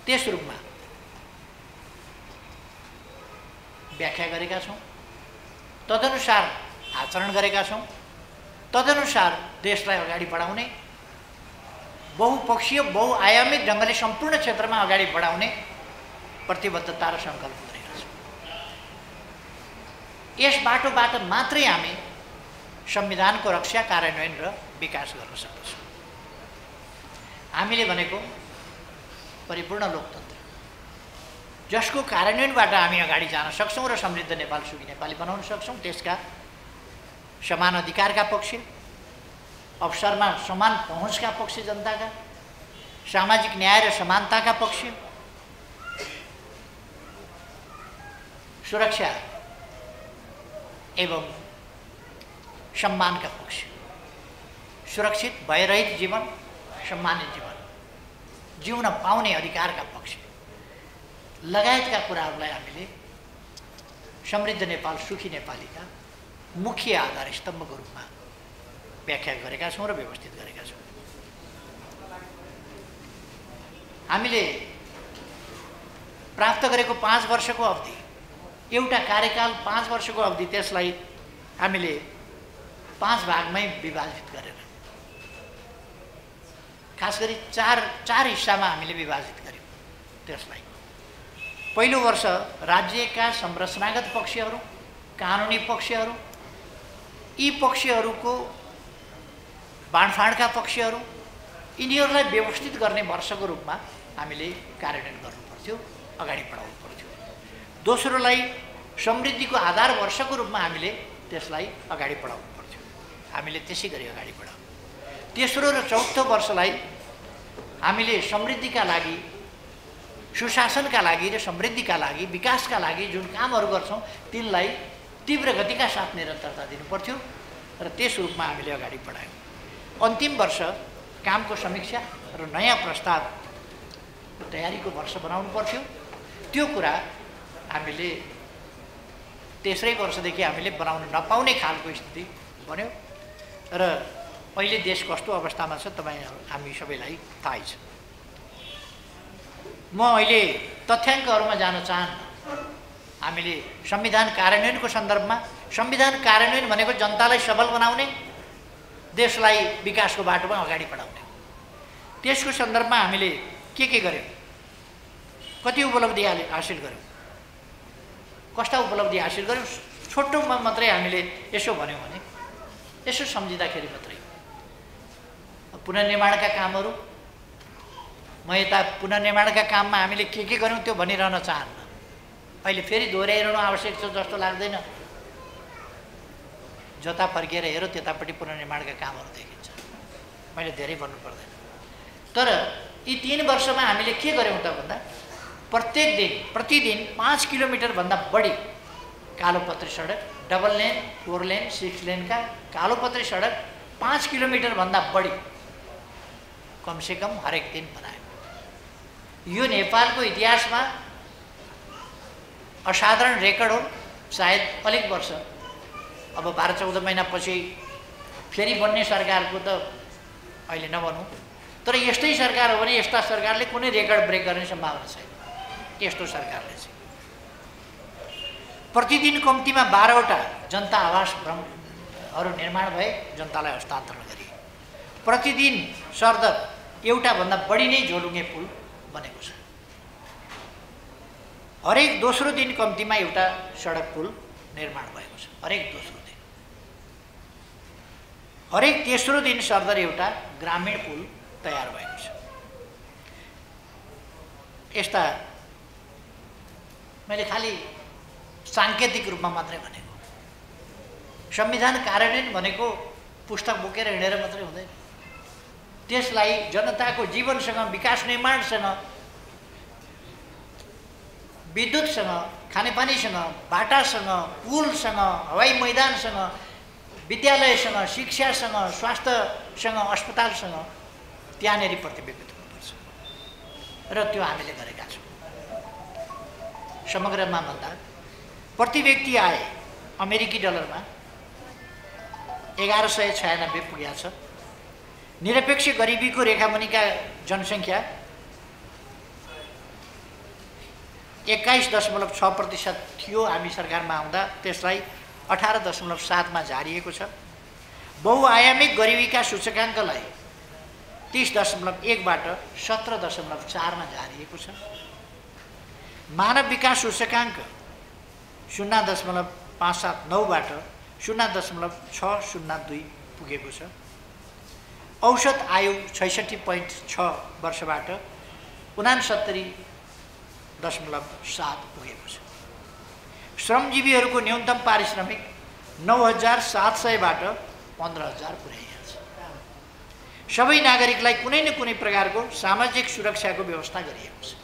त्यस रूपमा व्याख्या गरेका छौँ, तदनुसार आचरण गरेका छौँ, तदनुसार देशलाई अगाडि बढाउने, बहुपक्षीय बहुआयामिक ढङ्गले सम्पूर्ण क्षेत्रमा अगाडि बढाउने प्रतिबद्धता र सङ्कल्प गरेका छौँ। यस बाटोबाट मात्रै हामी संविधानको रक्षा, कार्यान्वयन र विकास गर्न सक्दछौँ। हामीले भनेको परिपूर्ण लोकतन्त्र जसको कार्यान्वयनबाट हामी अगाडि जान सक्छौँ र समृद्ध नेपाल सुखी नेपाली बनाउन सक्छौँ। त्यसका समान अधिकारका पक्ष, अवसरमा समान पहुँचका पक्ष जनताका, सामाजिक न्याय र समानताका पक्ष, सुरक्षा एवं सम्मानका पक्ष, सुरक्षित भयरहित जीवन, सम्मानित जीवन जिउन पाउने अधिकारका पक्ष लगायतका कुराहरूलाई हामीले समृद्ध नेपाल सुखी नेपालीका मुख्य आधार स्तम्भको रूपमा व्याख्या गरेका छौँ र व्यवस्थित गरेका छौँ। हामीले प्राप्त गरेको 5 वर्षको अवधि, एउटा कार्यकाल 5 वर्षको अवधि, त्यसलाई हामीले 5 भागमै विभाजित गरेर खास गरी चार हिस्सामा हामीले विभाजित गर्यौँ। त्यसलाई पहिलो वर्ष राज्यका संरचनागत पक्षहरू, कानुनी पक्षहरू, यी पक्षहरूको बाँडफाँडका पक्षहरू, यिनीहरूलाई व्यवस्थित गर्ने वर्षको रूपमा हामीले कार्यान्वयन गर्नुपर्थ्यो, अगाडि बढाउनु पर्थ्यो। दोस्रोलाई समृद्धिको आधार वर्षको रूपमा हामीले त्यसलाई अगाडि बढाउनु पर्थ्यो, हामीले त्यसै गरी अगाडि बढाउँ। तेस्रो र चौथो वर्षलाई हामीले समृद्धिका लागि, सुशासनका लागि र समृद्धिका लागि, विकासका लागि जुन कामहरू गर्छौँ तिनलाई तीव्र गतिका साथ निरन्तरता दिनुपर्थ्यो र त्यस रूपमा हामीले अगाडि बढायौँ। अन्तिम वर्ष कामको समीक्षा र नयाँ प्रस्तावको तयारीको वर्ष बनाउनु पर्थ्यो। त्यो कुरा हामीले तेस्रै वर्षदेखि हामीले बनाउन नपाउने खालको स्थिति बन्यो र अहिले देश कस्तो अवस्थामा छ हामी सबैलाई थाहै छ। म अहिले तथ्याङ्कहरूमा जान चाहन्न। हामीले संविधान कार्यान्वयनको सन्दर्भमा संविधान कार्यान्वयन भनेको जनतालाई सबल बनाउने, देशलाई विकासको बाटोमा अगाडि बढाउने। त्यसको सन्दर्भमा हामीले के गर्यौँ, कति उपलब्धि हासिल गर्यौँ, कस्ता उपलब्धि हासिल गर्यौँ, छोटोमा मात्रै हामीले यसो भन्यौँ भने, यसो सम्झिँदाखेरि मात्रै पुनर्निर्माणका कामहरू, म यता पुनर्निर्माणका काममा हामीले के गर्यौँ त्यो भनिरहन चाहन्न। अहिले फेरि दोहोऱ्याइरहनु आवश्यक छ जस्तो लाग्दैन। जता फर्किएर हेरौँ त्यतापट्टि पुनर्निर्माणका कामहरू देखिन्छ। मैले धेरै भन्नु पर्दैन। तर यी 3 वर्षमा हामीले के गर्यौँ त भन्दा, प्रतिदिन 5 किलोमिटरभन्दा बढी कालोपत्री सडक, डबल लेन, 4 लेन, 6 लेनका कालोपत्री सडक 5 किलोमिटरभन्दा बढी कमसेकम हरेक दिन बनायो। यो नेपालको इतिहासमा असाधारण रेकर्ड हो। सायद अलिक वर्ष, अब 12-14 महिनापछि फेरि बन्ने सरकारको त अहिले नभनौँ, तर यस्तै सरकार हो भने यस्ता सरकारले कुनै रेकर्ड ब्रेक गर्ने सम्भावना छैन। यस्तो सरकारले चाहिँ प्रतिदिन कम्तीमा 12वटा जनता आवासहरू निर्माण भए, जनतालाई हस्तान्तरण गरिए। प्रतिदिन सरदर एउटाभन्दा बढी नै झोलुङ्गे पुल बनेको छ। हरेक दोस्रो दिन कम्तीमा एउटा सडक पुल निर्माण भएको छ। हरेक दोस्रो दिन, हरेक तेस्रो दिन सरदर एउटा ग्रामीण पुल तयार भएको छ। यस्ता मैले खालि साङ्केतिक रूपमा मात्रै भनेको। संविधान कार्यान्वयन भनेको पुस्तक बोकेर हिँडेर मात्रै हुँदैन। त्यसलाई जनताको जीवनसँग, विकास निर्माणसँग, विद्युतसँग, खानेपानीसँग, बाटासँग, पुलसँग, हवाई मैदानसँग, विद्यालयसँग, शिक्षासँग, स्वास्थ्यसँग, अस्पतालसँग त्यहाँनेरि प्रतिबिम्बित हुनुपर्छ र त्यो हामीले गरेका छौँ। समग्रमा भन्दा प्रति व्यक्ति आय अमेरिकी डलरमा 1196 पुगेको छ। निरपेक्ष गरिबीको रेखामुनिका जनसङ्ख्या 21.6% थियो हामी सरकारमा आउँदा, त्यसलाई 18.7 झारिएको छ। बहुआयामिक गरिबीका सूचकाङ्कलाई 30.1 बाट 17.4 झारिएको छ। मानव विकास सूचकाङ्क 0.579 बाट 0.602 पुगेको छ। औसत आयु 66.6 वर्षबाट 69.7 पुगेको छ। श्रमजीवीहरूको न्यूनतम पारिश्रमिक 9,700 बाट 15,000 पुर्याइएको छ। सबै नागरिकलाई कुनै न कुनै प्रकारको सामाजिक सुरक्षाको व्यवस्था गरिएको छ।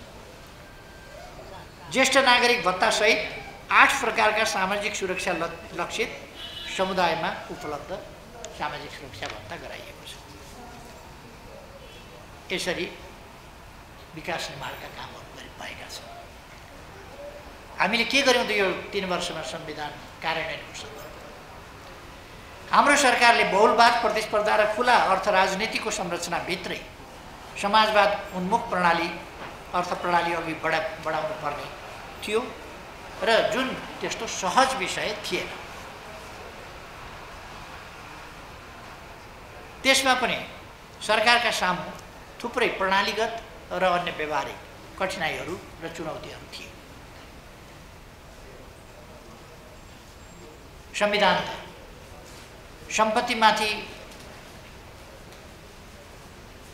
ज्येष्ठ नागरिक भत्ता सहित 8 प्रकारका सामाजिक सुरक्षा लक्षित समुदायमा उपलब्ध सामाजिक सुरक्षा भत्ता गराइएको छ। यसरी विकास निर्माणका कामहरू गरिरहेका छौँ। हामीले के गर्यौँ त यो 3 वर्षमा संविधान कार्यान्वयनको सन्दर्भमा? हाम्रो सरकारले बहुलवाद, प्रतिस्पर्धा र खुला अर्थ राजनीतिको संरचनाभित्रै समाजवाद उन्मुख प्रणाली, अर्थ प्रणाली अघि बढाउनु पर्ने थियो र जुन त्यस्तो सहज विषय थिएन। त्यसमा पनि सरकारका सामु थुप्रै प्रणालीगत र अन्य व्यवहारिक कठिनाइहरू र चुनौतीहरू थिए। संविधान सम्पत्तिमाथि,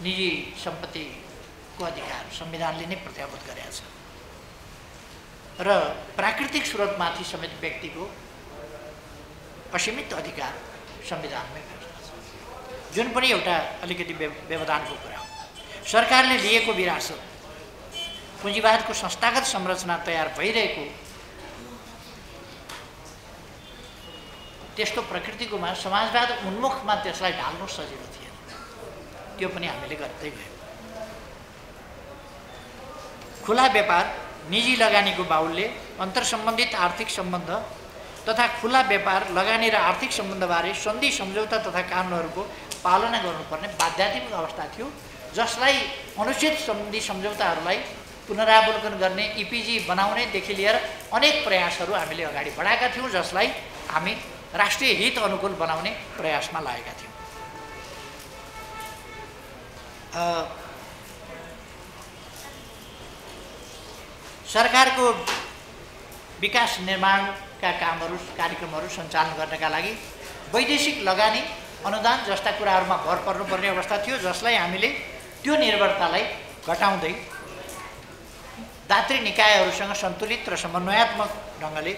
निजी सम्पत्तिको अधिकार संविधानले नै प्रत्याभूत गरेको छ र प्राकृतिक स्रोतमाथि समेत व्यक्तिको असीमित अधिकार संविधानमै व्यवस्था छ, जुन पनि एउटा अलिकति व्यवधानको कुरा हो। सरकारले लिएको विरासत, पुँजीवादको संस्थागत संरचना तयार भइरहेको त्यस्तो प्रकृतिकोमा समाजवाद उन्मुखमा त्यसलाई ढाल्नु सजिलो थिएन। त्यो पनि हामीले गर्दै गयौँ। खुला व्यापार, निजी लगानीको बाहुल्य, अन्तर्सम्बन्धित आर्थिक सम्बन्ध तथा खुला व्यापार, लगानी र आर्थिक सम्बन्धबारे सन्धि सम्झौता तथा कानुनहरूको पालना गर्नुपर्ने बाध्यात्मक अवस्था थियो, जसलाई अनुचित सन्धि सम्झौताहरूलाई पुनरावलोकन गर्ने, इपिजी बनाउनेदेखि लिएर अनेक प्रयासहरू हामीले अगाडि बढाएका थियौँ, जसलाई हामी राष्ट्रिय हित अनुकूल बनाउने प्रयासमा लागेका थियौँ। सरकारको विकास निर्माणका कामहरू कार्यक्रमहरू सञ्चालन गर्नका लागि वैदेशिक लगानी अनुदान जस्ता कुराहरूमा भर पर्नुपर्ने अवस्था थियो, जसलाई हामीले त्यो निर्भरतालाई घटाउँदै दात्री निकायहरूसँग सन्तुलित र समन्वयात्मक ढङ्गले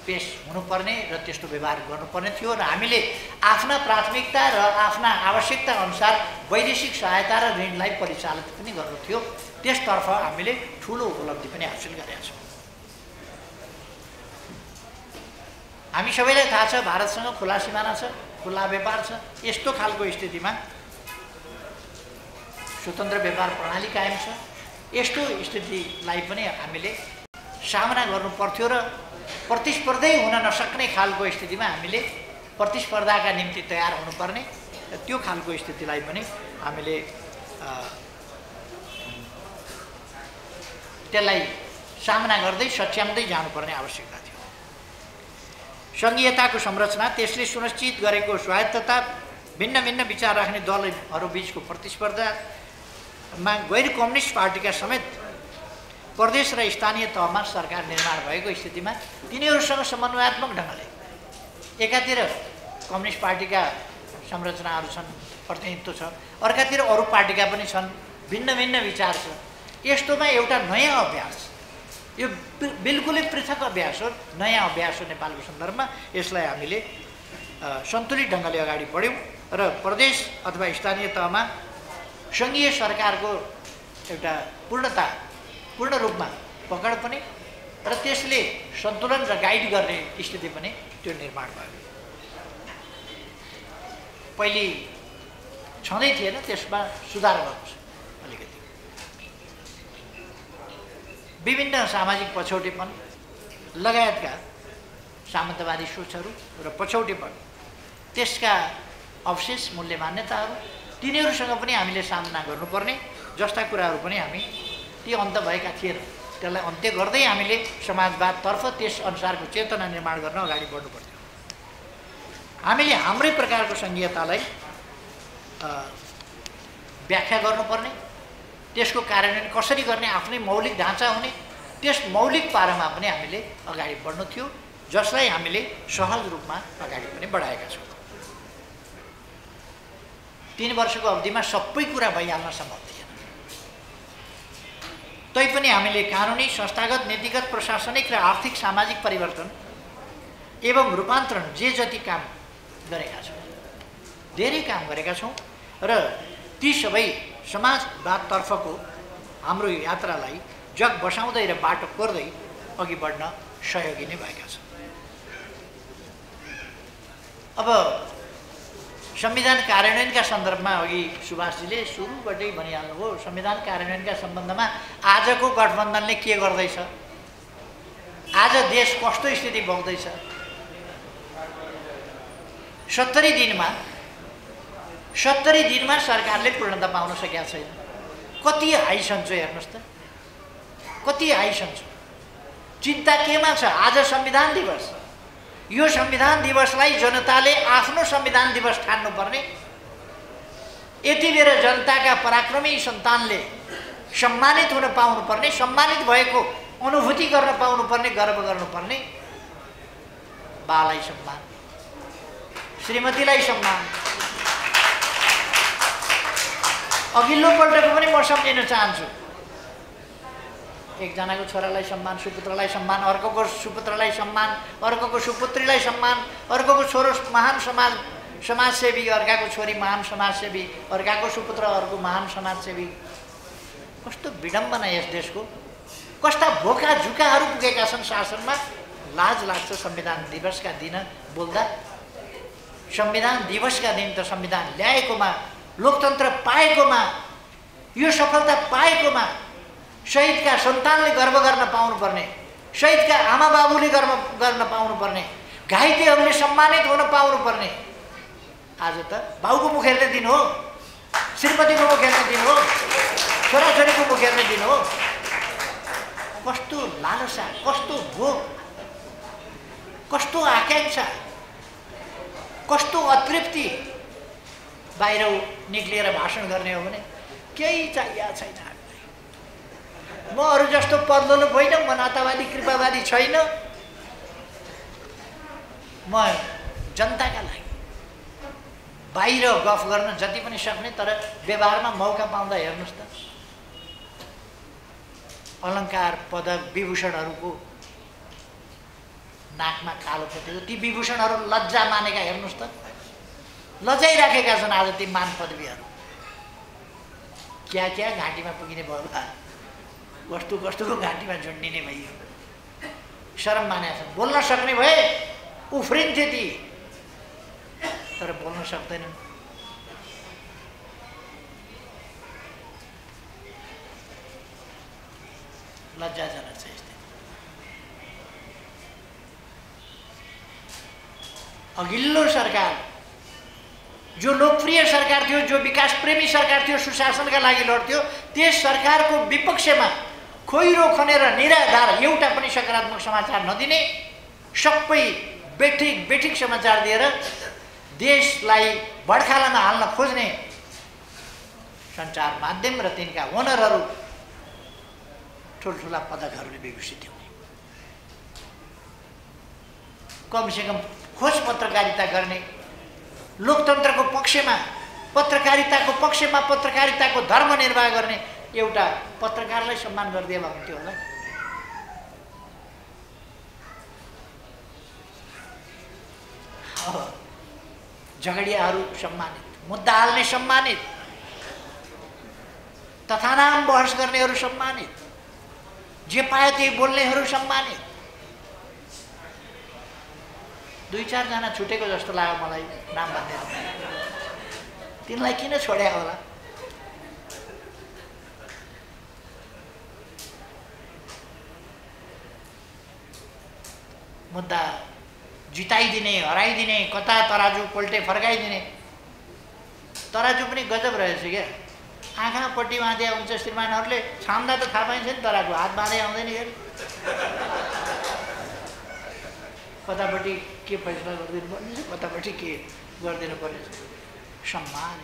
पेश हुनुपर्ने र त्यस्तो व्यवहार गर्नुपर्ने थियो र हामीले आफ्ना प्राथमिकता र आफ्ना आवश्यकता अनुसार वैदेशिक सहायता र ऋणलाई परिचालित पनि गर्नु थियो। त्यसतर्फ हामीले ठुलो उपलब्धि पनि हासिल गरेका छौँ। हामी सबैलाई थाहा छ भारतसँग खुला सिमाना छ, खुला व्यापार छ। यस्तो खालको स्थितिमा स्वतन्त्र व्यापार प्रणाली कायम छ। यस्तो स्थितिलाई पनि हामीले सामना गर्नु पर्थ्यो र प्रतिस्पर्धै हुन नसक्ने खालको स्थितिमा हामीले प्रतिस्पर्धाका निम्ति तयार हुनुपर्ने, त्यो खालको स्थितिलाई पनि हामीले त्यसलाई सामना गर्दै सच्याउँदै जानुपर्ने आवश्यकता थियो। सङ्घीयताको संरचना, त्यसले सुनिश्चित गरेको स्वायत्तता, भिन्न भिन्न विचार राख्ने दलहरू बीचको प्रतिस्पर्धामा गैर कम्युनिस्ट पार्टीका समेत प्रदेश र स्थानीय तहमा सरकार निर्माण भएको स्थितिमा तिनीहरूसँग समन्वयात्मक ढङ्गले एकातिर कम्युनिस्ट पार्टीका संरचनाहरू छन्, प्रतिनिधित्व छ, अर्कातिर अरू पार्टीका पनि छन्, भिन्न भिन्न विचार छ। यस्तोमा एउटा नयाँ अभ्यास, यो बिल्कुलै पृथक अभ्यास हो, नयाँ अभ्यास हो नेपालको सन्दर्भमा। यसलाई हामीले सन्तुलित ढङ्गले अगाडि बढ्यौँ र प्रदेश अथवा स्थानीय तहमा सङ्घीय सरकारको एउटा पूर्ण रूपमा पकड पनि र त्यसले सन्तुलन र गाइड गर्ने स्थिति पनि त्यो निर्माण भयो। पहिले छँदै थिएन, त्यसमा सुधार गर्नु छ अलिकति। विभिन्न सामाजिक पछौटेपन लगायतका सामन्तवादी सोचहरू र पछौटेपन, त्यसका अवशेष मूल्य मान्यताहरू, तिनीहरूसँग पनि हामीले सामना गर्नुपर्ने जस्ता कुराहरू पनि हामी ती अन्त भएका थिएन। त्यसलाई अन्त्य गर्दै हामीले समाजवादतर्फ त्यस अनुसारको चेतना निर्माण गर्न अगाडि बढ्नु पर्थ्यो। हामीले हाम्रै प्रकारको सङ्घीयतालाई व्याख्या गर्नुपर्ने, त्यसको कार्यान्वयन कसरी गर्ने, आफ्नै मौलिक ढाँचा हुने, त्यस मौलिक पारामा पनि हामीले अगाडि बढ्नु थियो, जसलाई हामीले सहज रूपमा अगाडि पनि बढाएका छौँ। 3 वर्षको अवधिमा सबै कुरा भइहाल्न सम्भव थिएन। तैपनि हामीले कानुनी, संस्थागत, नीतिगत, प्रशासनिक र आर्थिक सामाजिक परिवर्तन एवं रूपान्तरण जे जति काम गरेका छौँ, धेरै काम गरेका छौँ र ती सबै समाजवादतर्फको हाम्रो यात्रालाई जग बसाउँदै र बाटो कोर्दै अघि बढ्न सहयोगी नै भएका छन्। अब संविधान कार्यान्वयनका सन्दर्भमा अघि सुभाषजीले सुरुबाटै भनिहाल्नुभयो, संविधान कार्यान्वयनका सम्बन्धमा आजको गठबन्धनले के गर्दैछ, आज देश कस्तो स्थिति भोग्दैछ। 70 दिनमा सरकारले पूर्णता पाउन सकेका छैन। कति हाई सन्चो हेर्नुहोस् त, कति हाई सन्चो। चिन्ता केमा छ? आज संविधान दिवस, यो संविधान दिवसलाई जनताले आफ्नो संविधान दिवस ठान्नुपर्ने, यति बेर जनताका पराक्रमी सन्तानले सम्मानित हुन पाउनुपर्ने, सम्मानित भएको अनुभूति गर्न पाउनुपर्ने, गर्व गर्नुपर्ने। बालाई सम्मान, श्रीमतीलाई सम्मान। अघिल्लो पल्टको पनि म सम्झिन चाहन्छु। एकजनाको छोरालाई सम्मान, सुपुत्रलाई सम्मान, अर्कोको सुपुत्रलाई सम्मान, अर्कोको सुपुत्रीलाई सम्मान, अर्कोको छोरो महान समाजसेवी, अर्काको छोरी महान समाजसेवी, अर्काको सुपुत्र अर्को महान समाजसेवी। कस्तो विडम्बना यस देशको। कस्ता भोका झुकाहरू पुगेका छन् शासनमा। लाज लाग्छ संविधान दिवसका दिन बोल्दा। संविधान दिवसका दिन त संविधान ल्याएकोमा, लोकतन्त्र पाएकोमा, यो सफलता पाएकोमा शहीदका सन्तानले गर्व गर्न पाउनुपर्ने, शहीदका आमा बाबुले गर्व गर्न पाउनुपर्ने, घाइतेहरूले सम्मानित हुन पाउनुपर्ने। आज त बाउको मुख हेर्ने दिन हो, श्रीमतीको मुख हेर्ने दिन हो, छोराछोरीको मुख हेर्ने दिन हो। कस्तो लालसा, कस्तो भोक। कस्तो आकांक्षा, कस्तो अतृप्ति। बाहिर निक्लिएर भाषण गर्ने हो भने केही चाहिएको छैन हामीलाई। म अरू जस्तो पर्लोलो होइन, म नातावादी कृपावादी छैन, म जनताका लागि बाहिर गफ गर्न जति पनि सक्ने, तर व्यवहारमा मौका पाउँदा हेर्नुहोस् त अलङ्कार पदक विभूषणहरूको नाकमा कालो पोतेको ती विभूषणहरू लज्जा मानेका हेर्नुहोस् त, लजाइराखेका छन् आज ती मान पदवीहरू। क्या क्या घाँटीमा पुगिने भयो होला, कस्तो कस्तोको घाँटीमा झुन्डिने भइयो। शरम मानेका छन्। बोल्न सक्ने भए उफ्रिन्थे ती, तर बोल्न सक्दैनन्। लज्जाजनक छ यस्तै। अघिल्लो सरकार जो लोकप्रिय सरकार थियो, जो विकास प्रेमी सरकार थियो, सुशासनका लागि लड्थ्यो, त्यस सरकारको विपक्षमा खोइरो खनेर निराधार एउटा पनि सकारात्मक समाचार नदिने, सबै बेठिक समाचार दिएर देशलाई भड्खालामा हाल्न खोज्ने सञ्चार माध्यम र तिनका ओनरहरू ठुल्ठुला पदकहरूले विभूषित हुने। कमसेकम खोज पत्रकारिता गर्ने, लोकतन्त्रको पक्षमा, पत्रकारिताको पक्षमा पत्रकारिताको धर्म निर्वाह गर्ने एउटा पत्रकारलाई सम्मान गरिदिए भए हुन्थ्यो होला। झगडियाहरू सम्मानित, मुद्दा हाल्ने सम्मानित, तथानाम बहस गर्नेहरू सम्मानित, जे पायो त्यही बोल्नेहरू सम्मानित। 2-4 जना छुटेको जस्तो लाग्यो मलाई नाम भन्दै। तिनलाई किन छोड्या होला? मुद्दा जिताइदिने, हराइदिने, कता तराजु पल्टे फर्काइदिने। तराजु पनि गजब रहेछ क्या। आँखा पट्टि बाँधे हुन्छ श्रीमानहरूले, छाम्दा त थाहा पाइन्छ नि तराजु, हात बाँधे आउँदैन फेरि। कतापट्टि के फैसला गरिदिनु पर्ने छ, कतापट्टि के गरिदिनु पर्ने छ। सम्मान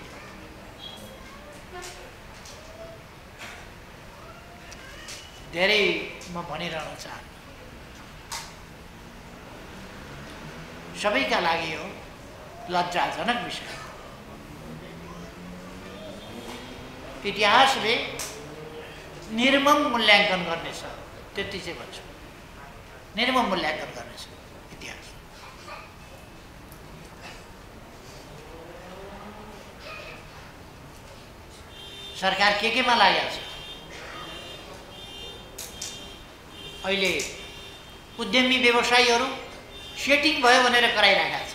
धेरै म भनिरहन चाहन्छु। सबैका लागि हो लज्जाजनक विषय। इतिहासले निर्मम मूल्याङ्कन गर्नेछ, त्यति चाहिँ भन्छु। निर्मम मूल्याङ्कन गर्नेछ इतिहास। सरकार केमा लागेको छ? अहिले उद्यमी व्यवसायीहरू सेटिङ भयो भनेर कराइरहेका छ।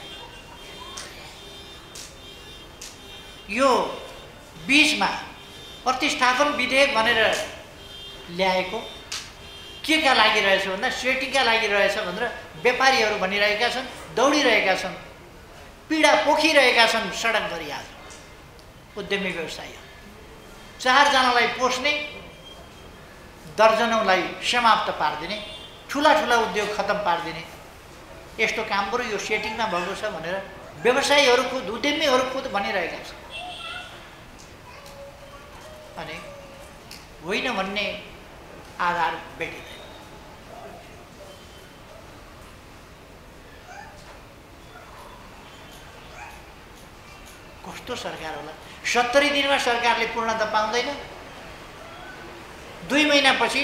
यो बीचमा प्रतिस्थापन विधेयक भनेर ल्याएको के का लागि रहेछ भन्दा सेटिङका लागि रहेछ भनेर व्यापारीहरू भनिरहेका छन्, दौडिरहेका छन्, पीडा पोखिरहेका छन् सडकभरि। आज उद्यमी व्यवसायीहरू 4 जनालाई पोस्ने, दर्जनौलाई समाप्त पारिदिने, ठुला ठुला उद्योग खतम पारिदिने यस्तो काम बरु यो सेटिङमा भएको छ भनेर व्यवसायीहरू खुद, उद्यमीहरू खुद भनिरहेका छन्। अनि होइन भन्ने आधार भेटिँदैन। कस्तो सरकार होला? 70 दिनमा सरकारले पूर्णता पाउँदैन। 2 महिनापछि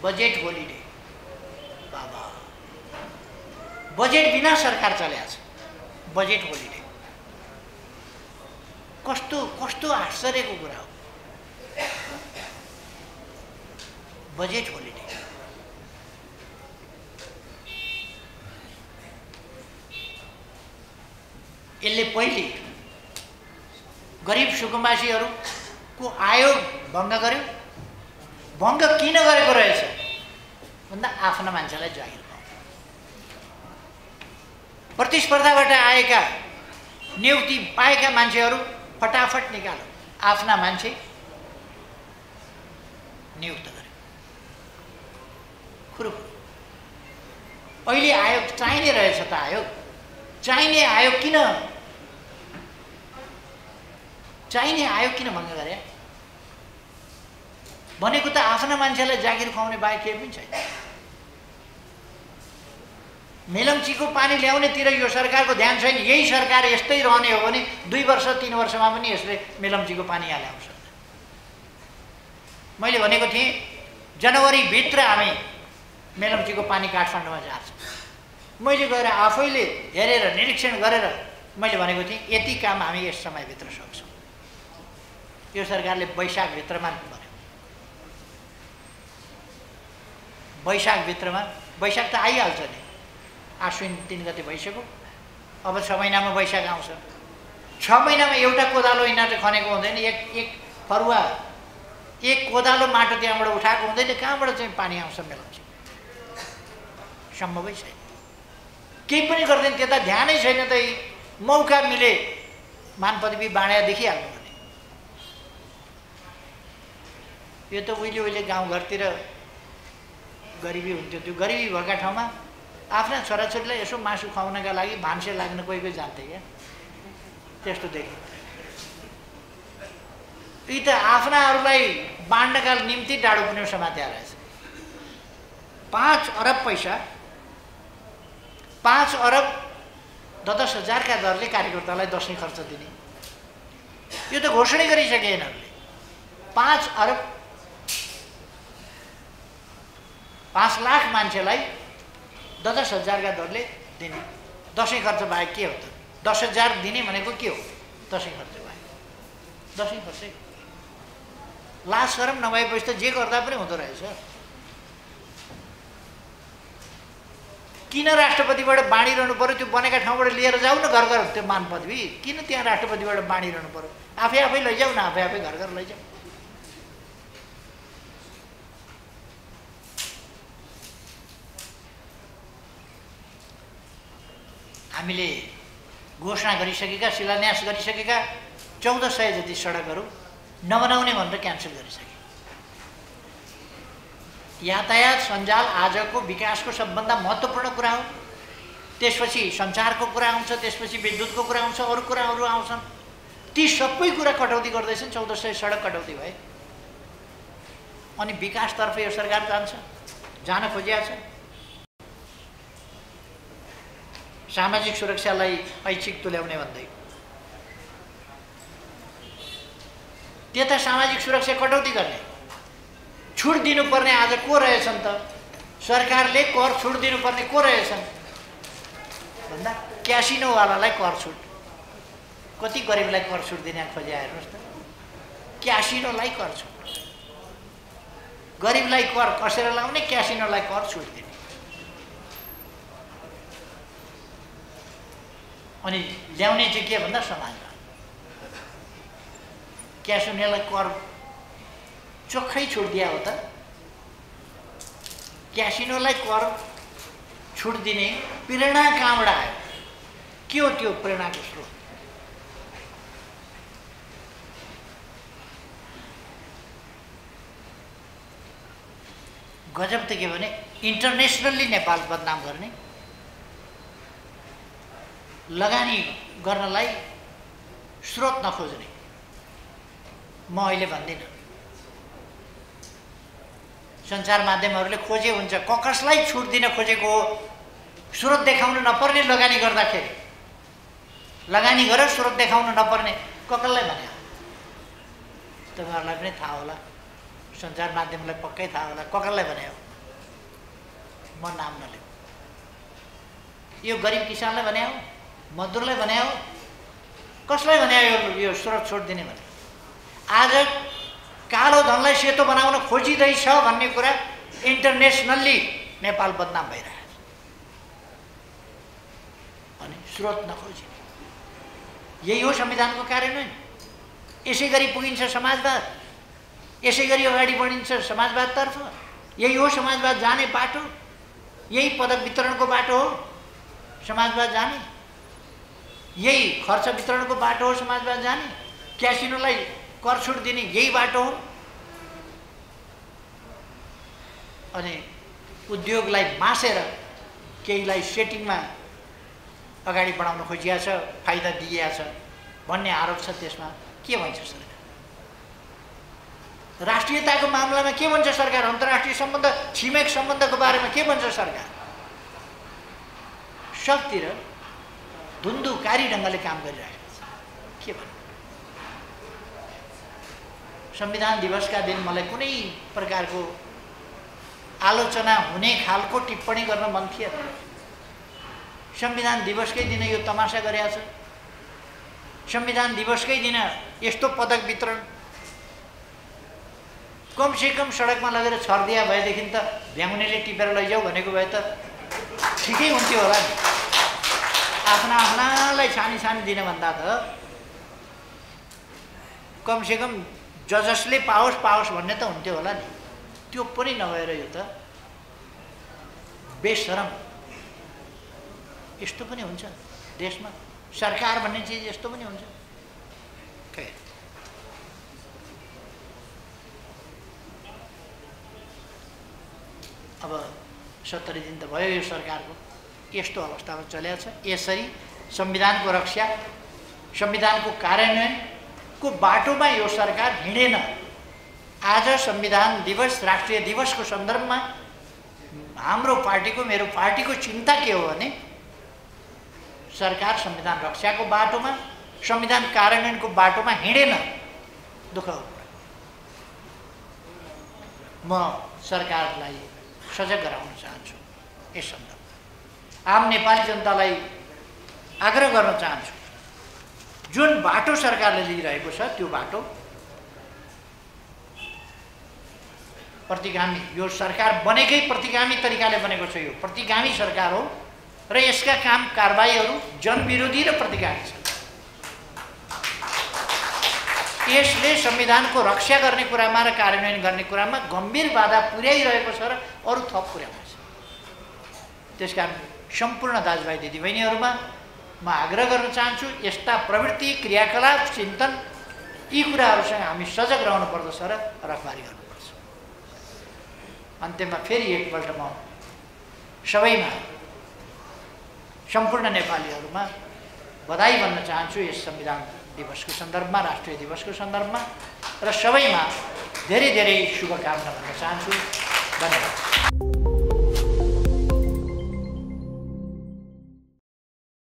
बजेट होलिडे। बाबा, बजेट बिना सरकार चलेको छ। बजेट होलिडे कस्तो कस्तो आश्चर्यको कुरा हो। Budget holiday. यसले पहिले गरिब सुकुम्बासीहरूको आयोग भङ्ग गर्यो। भङ्ग किन गरेको रहेछ भन्दा आफ्ना मान्छेलाई जागिर पाउँछ। प्रतिस्पर्धाबाट आएका नियुक्ति पाएका मान्छेहरू फटाफट निकाल्यो, आफ्ना मान्छे नियुक्त गर्यो। खुरुख अहिले आयोग चाहिने रहेछ त आयोग चाहिने आयोग किन भङ्ग गरे भनेको त आफ्ना मान्छेलाई जागिर खुवाउने बाहेक केही पनि छैन। मेलम्चीको पानी ल्याउनेतिर यो सरकारको ध्यान छैन। यही सरकार यस्तै रहने हो भने 2 वर्ष 3 वर्षमा पनि यसले मेलम्चीको पानी ल्याउन सक्छ। मैले भनेको थिएँ जनवरी भित्र हामी मेलम्चीको पानी काठमाडौँमा झार्छ। मैले गएर आफैले हेरेर निरीक्षण गरेर मैले भनेको थिएँ यति काम हामी यस समयभित्र सक्छौँ। यो सरकारले वैशाखभित्रमा भन्यो। वैशाखभित्रमा वैशाख त आइहाल्छ नि, आश्विन 3 गते भइसक्यो। अब 6 महिनामा वैशाख आउँछ। 6 महिनामा एउटा कोदालो यिनीहरूले खनेको हुँदैन। एक फरुवा एक कोदालो माटो त्यहाँबाट उठाएको हुँदैन। कहाँबाट चाहिँ पानी आउँछ मेलम्ची? सम्भवै छैन। केही पनि गर्दैन। त्यता ध्यानै छैन त। मौका मिले मान पदवी बाँडा देखिहाल्नु भने। यो त उहिले गाउँघरतिर गरिबी हुन्थ्यो। त्यो गरिबी भएका ठाउँमा आफ्ना छोराछोरीलाई यसो मासु खुवाउनका लागि भान्से लाग्न कोही जान्थे क्या, त्यस्तो देखेँ। यी त आफ्नाहरूलाई बाँड्नका निम्ति डाडु पुण्य समात्या रहेछ। 5 अरब पैसा 5 अरब 10,000 का दरले कार्यकर्तालाई दसैँ खर्च दिने। यो त घोषणा गरिसके यिनीहरूले। 5 अरब 5 लाख मान्छेलाई 10,000 का दरले दिने। दसैँ खर्च बाहेक के हो त? 10,000 दिने भनेको के हो? दसैँ खर्च बाहेक। दसैँ खर्च लाज शरम नभएपछि त जे गर्दा पनि हुँदो रहेछ। किन राष्ट्रपतिबाट बाँडिरहनु पर्यो? त्यो बनेका ठाउँबाट लिएर जाऊ न घर घर त्यो मान पदवी। किन त्यहाँ राष्ट्रपतिबाट बाँडिरहनु पर्यो? आफै लैजाऊ न, आफै घर घर लैजाऊ। हामीले घोषणा गरिसकेका, शिलान्यास गरिसकेका 1400 जति सडकहरू नबनाउने भनेर क्यान्सल गरिसके। यातायात सञ्जाल आजको विकासको सबभन्दा महत्त्वपूर्ण कुरा हो। त्यसपछि सञ्चारको कुरा आउँछ, त्यसपछि विद्युतको कुरा आउँछ, अरू कुराहरू आउँछन्। ती सबै कुरा कटौती गर्दैछन्। 1400 सडक कटौती भए। अनि विकासतर्फ यो सरकार जान खोजिएको छ। सामाजिक सुरक्षालाई ऐच्छिक तुल्याउने भन्दै त्यता सामाजिक सुरक्षा कटौती गर्ने। छुट दिनुपर्ने आज को रहेछन् त? सरकारले कर छुट दिनुपर्ने को रहेछन् भन्दा क्यासिनोवालालाई कर छुट। कति गरिबलाई कर छुट दिने खोजे हेर्नुहोस् त। क्यासिनोलाई कर छुट। गरिबलाई कर कसेर लाउने, क्यासिनोलाई कर छुट दिने। अनि ल्याउने चाहिँ के भन्दा समाजवाद। क्यासिनोलाई कर चोखै छुट दिया हो त? क्यासिनोलाई कर छुट दिने प्रेरणा कहाँबाट आयो? के हो त्यो प्रेरणाको स्रोत? गजब त के भने इन्टरनेसनल्ली नेपाल बदनाम गर्ने, लगानी गर्नलाई स्रोत नखोज्ने। म अहिले भन्दिनँ, सञ्चार माध्यमहरूले खोजे हुन्छ। कसलाई छुट दिन खोजेको हो? स्रोत देखाउन नपर्ने लगानी गर्दाखेरि। लगानी गरेर स्रोत देखाउन नपर्ने कसलाई भने? तपाईँहरूलाई पनि थाहा होला, सञ्चार माध्यमलाई पक्कै थाहा होला कसलाई भने हो। म नाम नलिउँ। यो गरिब किसानलाई भने हो, मजदुरलाई भने हो, कसलाई भने यो स्रोत छोड दिने भने? आज कालो धनलाई सेतो बनाउन खोजिँदैछ भन्ने कुरा इन्टरनेसनल्ली नेपाल बदनाम भइरहेछ। अनि स्रोत नखोजी। यही हो संविधानको कार्यान्वयन। यसै गरी पुगिन्छ समाजवाद। यसै गरी अगाडि बढिन्छ समाजवादतर्फ। यही हो समाजवाद जाने बाटो। यही पदक वितरणको बाटो हो समाजवाद जाने। यही खर्च वितरणको बाटो हो समाजवाद जाने। क्यासिनोलाई कर छुट दिने यही बाटो हो। अनि उद्योगलाई मासेर केहीलाई सेटिङमा अगाडि बढाउन खोजिया छ, फाइदा दिइया छ भन्ने आरोप छ। त्यसमा के भन्छ सरकार? राष्ट्रियताको मामलामा के भन्छ सरकार? अन्तर्राष्ट्रिय सम्बन्ध, छिमेक सम्बन्धको बारेमा के भन्छ सरकार? सबतिर धुन्धुकारी ढङ्गले काम गरिरहेको छ। के भन्नु? संविधान दिवसका दिन मलाई कुनै प्रकारको आलोचना हुने खालको टिप्पणी गर्न मन थिएन। संविधान दिवसकै दिन यो तमासा गरेको छ। संविधान दिवसकै दिन यस्तो पदक वितरण, कमसेकम सडकमा लगेर छरिदिया भएदेखि त भ्याउनेले टिपेर लैजाऊ भनेको भए त ठिकै हुन्थ्यो होला नि। आफ्नालाई सानी सानी दिने भन्दा त कमसेकम जसले पाओस् भन्ने त हुन्थ्यो होला नि। त्यो पनि नभएर यो त बेशरम। यस्तो पनि हुन्छ देशमा? सरकार भन्ने चिज यस्तो पनि हुन्छ? अब 70 दिन त भयो यो सरकारको, यस्तो अवस्थामा चलेको छ। यसरी संविधानको रक्षा, संविधानको कार्यान्वयनको बाटोमा यो सरकार हिँडेन। आज संविधान दिवस, राष्ट्रिय दिवसको सन्दर्भमा हाम्रो पार्टीको, मेरो पार्टीको चिन्ता के हो भने सरकार संविधान रक्षाको बाटोमा, संविधान कार्यान्वयनको बाटोमा हिँडेन। दुःख हो। म सरकारलाई सजग गराउन चाहन्छु। यस सन्दर्भमा आम नेपाली जनतालाई आग्रह गर्न चाहन्छु, जुन बाटो सरकारले लिइरहेको छ त्यो बाटो प्रतिगामी, यो सरकार बनेकै प्रतिगामी तरिकाले बनेको छ। यो प्रतिगामी सरकार हो र यसका काम कारबाहीहरू जनविरोधी र प्रतिगामी छन्। यसले संविधानको रक्षा गर्ने कुरामा र कार्यान्वयन गर्ने कुरामा गम्भीर बाधा पुर्याइरहेको छ र अरू थप पुर्याउँछ। त्यसकारण सम्पूर्ण दाजुभाइ दिदीबहिनीहरूमा म आग्रह गर्न चाहन्छु, यस्ता प्रवृत्ति, क्रियाकलाप, चिन्तन, यी कुराहरूसँग हामी सजग रहनु पर्दछ र रखबारी गर्नुपर्छ। अन्त्यमा फेरि एकपल्ट म सबैमा, सम्पूर्ण नेपालीहरूमा बधाई भन्न चाहन्छु यस संविधान दिवसको सन्दर्भमा, राष्ट्रिय दिवसको सन्दर्भमा, र सबैमा धेरै धेरै शुभकामना भन्न चाहन्छु। धन्यवाद।